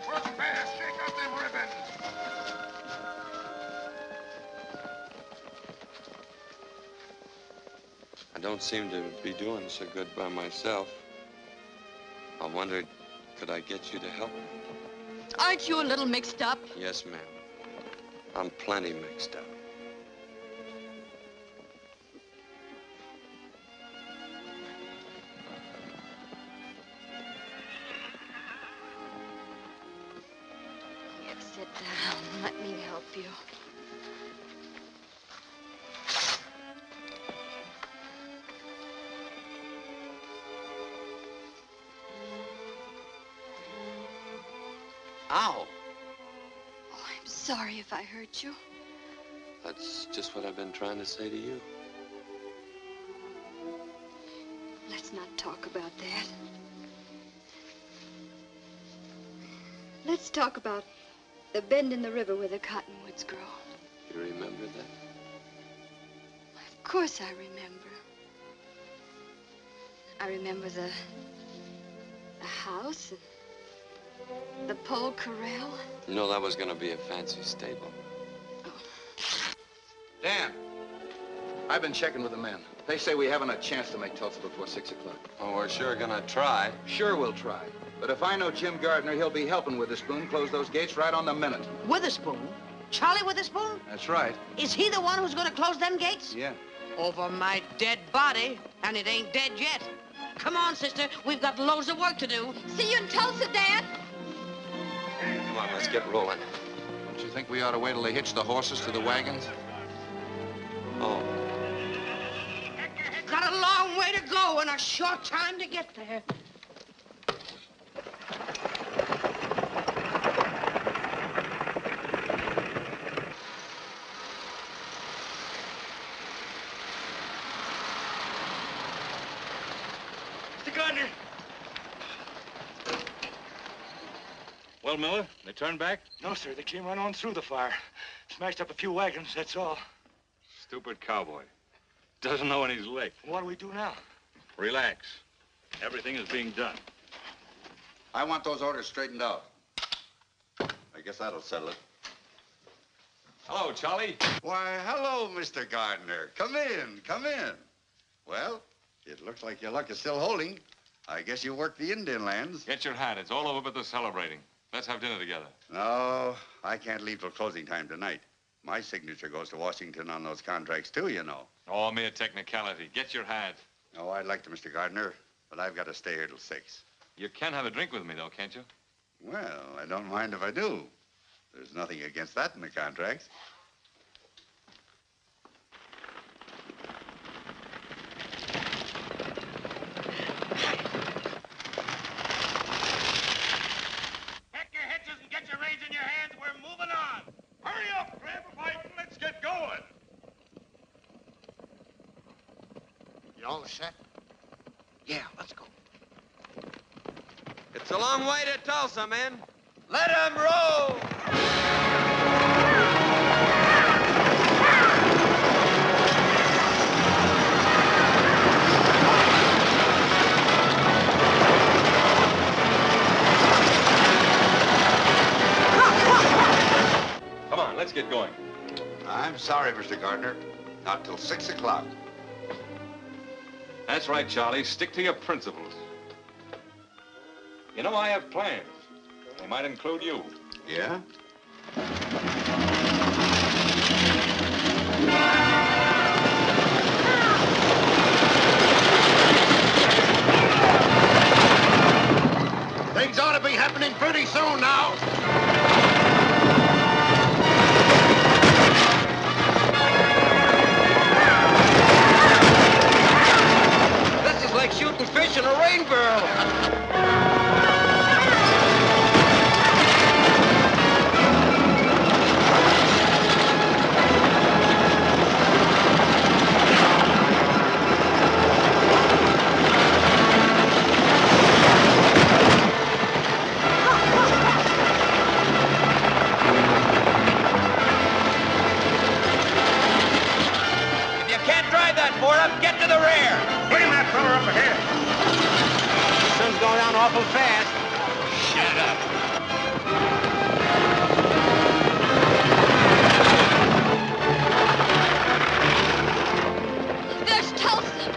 U: Work fast, shake out them ribbons.
S: I don't seem to be doing so good by myself. I wondered, could I get you to help me?
K: Aren't you a little mixed up?
S: Yes, ma'am. I'm plenty mixed up.
K: Here, sit down. Let me help you.
L: Ow.
K: Oh, I'm sorry if I hurt you.
S: That's just what I've been trying to say to you.
K: Let's not talk about that. Let's talk about the bend in the river where the cottonwoods grow.
S: You remember that?
K: Of course I remember. I remember the house and the pole corral.
S: You know that was going to be a fancy stable.
P: Dan, I've been checking with the men. They say we haven't a chance to make Tulsa before 6 o'clock.
S: Oh, we're sure going to try.
P: Sure we'll try. But if I know Jim Gardner, he'll be helping Witherspoon close those gates right on the minute.
J: Witherspoon? Charlie Witherspoon?
P: That's right.
J: Is he the one who's gonna close them gates?
P: Yeah.
J: Over my dead body, and it ain't dead yet. Come on, sister. We've got loads of work to do.
K: See you in Tulsa, Dad.
S: Come on, let's get rolling.
P: Don't you think we ought to wait till they hitch the horses to the wagons?
S: Oh.
J: Got a long way to go and a short time to get there.
A: Mr. Gardner.
D: Well, Miller, they turned back?
C: No, sir. They came right on through the fire. Smashed up a few wagons, that's all.
D: Stupid cowboy. Doesn't know when he's licked.
C: What do we do now?
D: Relax. Everything is being done.
T: I want those orders straightened out. I guess that'll settle it.
F: Hello, Charlie.
B: Why, hello, Mr. Gardner. Come in, come in. Well, it looks like your luck is still holding. I guess you work the Indian lands.
F: Get your hat. It's all over but the celebrating. Let's have dinner together.
B: No, I can't leave till closing time tonight. My signature goes to Washington on those contracts, too, you know.
F: Oh, mere technicality. Get your hat.
B: Oh, I'd like to, Mr. Gardner, but I've got to stay here till 6.
F: You can have a drink with me, though, can't you?
B: Well, I don't mind if I do. There's nothing against that in the contracts.
A: Pack your hitches and get your reins in your hands. We're moving on. Hurry up, grab a bite, and let's get going.
C: You all set?
J: Yeah, let's go.
L: It's a long way to Tulsa, men. Let 'em roll!
F: Come on, let's get going.
B: I'm sorry, Mr. Gardner. Not till 6 o'clock.
F: That's right, Charlie. Stick to your principles. You know, I have plans. They might include you.
B: Yeah?
C: Things ought to be happening pretty soon now.
L: This is like shooting fish in a rain barrel. If you can't drive that board up, get to the rear.
C: Bring that fella up ahead.
V: Sun's going down awful fast.
C: Shut up.
K: There's Tulsa.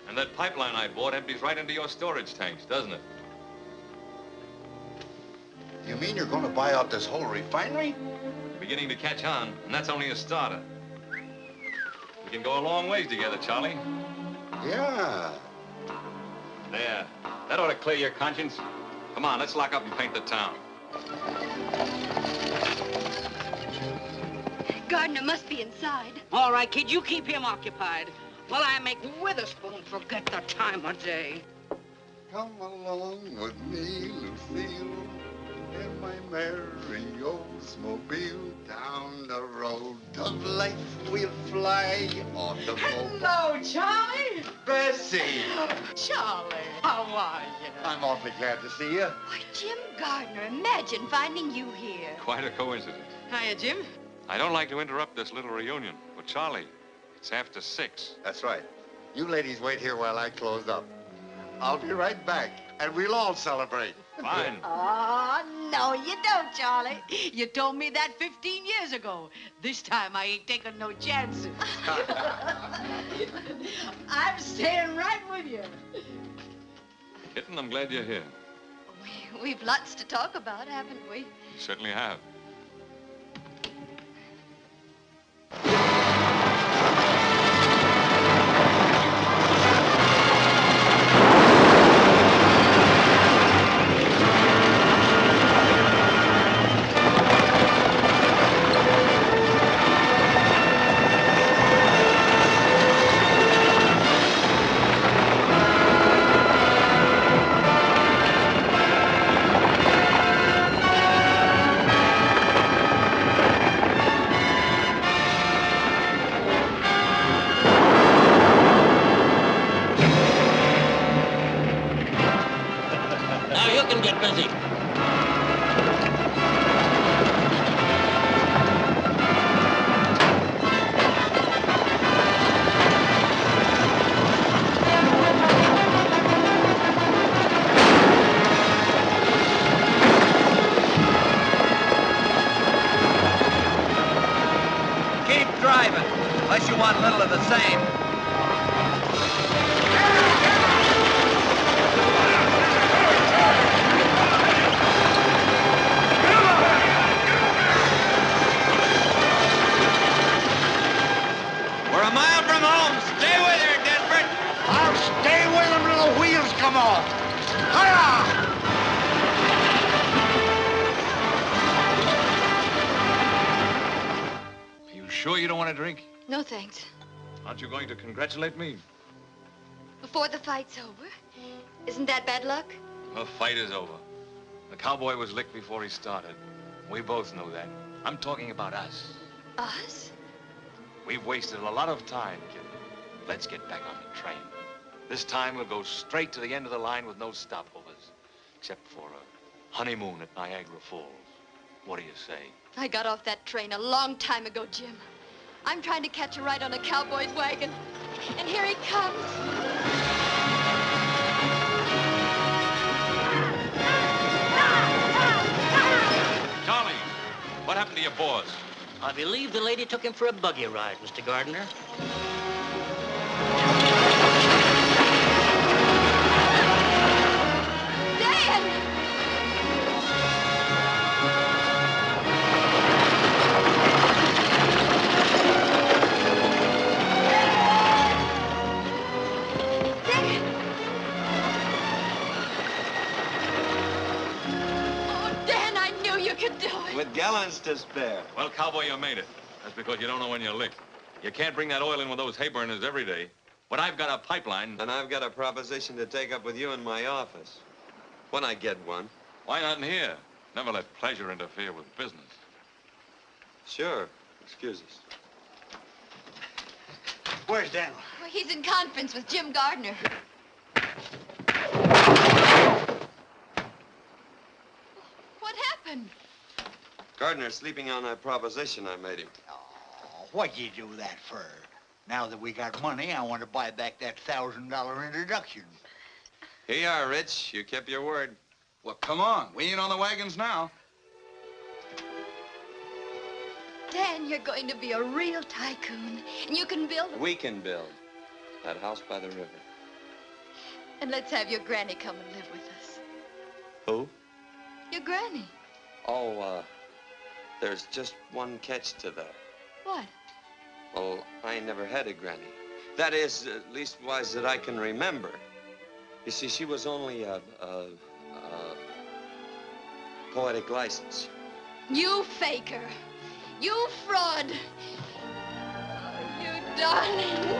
F: And that pipeline I bought empties right into your storage tanks, doesn't it?
B: You mean you're going to buy out this whole refinery?
F: Beginning to catch on, and that's only a starter. We can go a long ways together, Charlie.
B: Yeah.
F: There. That ought to clear your conscience. Come on, let's lock up and paint the town.
K: Gardner must be inside.
J: All right, kid, you keep him occupied while I make Witherspoon forget the time of day.
U: Come along with me, Lucille, in my merry Oldsmobile. Down the road of life we'll fly, automobile.
J: Hello, Charlie.
U: Bessie.
J: Charlie, how are you?
U: I'm awfully glad to see you.
K: Why, Jim Gardner, imagine finding you here.
F: Quite a coincidence.
J: Hiya, Jim.
F: I don't like to interrupt this little reunion, but Charlie, it's after 6.
U: That's right. You ladies wait here while I close up. I'll be right back, and we'll all celebrate.
F: Fine.
J: Oh, no, you don't, Charlie. You told me that 15 years ago. This time I ain't taking no chances. I'm staying right with you.
F: Kitten, I'm glad you're here.
K: We've lots to talk about, haven't we?
F: You certainly have.
G: Now you can get busy.
L: Keep driving, unless you want a little of the same. We're a mile from home. Stay with her, Denver.
C: I'll stay with him till the wheels come off. Hi-ya!
F: Are you sure you don't want to drink?
K: No, thanks.
F: Aren't you going to congratulate me?
K: Before the fight's over. Isn't that bad luck?
F: The fight is over. The cowboy was licked before he started. We both know that. I'm talking about us.
K: Us?
F: We've wasted a lot of time, kid. Let's get back on the train. This time we'll go straight to the end of the line with no stopovers, except for a honeymoon at Niagara Falls. What do you say?
K: I got off that train a long time ago, Jim. I'm trying to catch a ride on a cowboy's wagon. And here he comes.
F: Charlie, what happened to your boss?
G: I believe the lady took him for a buggy ride, Mr. Gardner.
S: With gallons to spare.
F: Well, cowboy, you made it. That's because you don't know when you're licked. You can't bring that oil in with those hay burners every day. But I've got a pipeline.
S: And I've got a proposition to take up with you in my office. When I get one.
F: Why not in here? Never let pleasure interfere with business.
S: Sure. Excuse us.
C: Where's Daniel?
K: Well, he's in conference with Jim Gardner. What happened?
S: Gardner's sleeping on that proposition I made him.
C: Oh, what'd you do that for? Now that we got money, I want to buy back that $1,000 introduction.
S: Here you are, Rich. You kept your word.
P: Well, come on. We ain't on the wagons now.
K: Dan, you're going to be a real tycoon. And you can build...
S: We can build. That house by the river.
K: And let's have your granny come and live with us.
S: Who?
K: Your granny.
S: Oh, there's just one catch to that.
K: What?
S: Well, I ain't never had a granny. That is, at least wise that I can remember. You see, she was only a poetic license.
K: You faker. You fraud. Oh, you darling.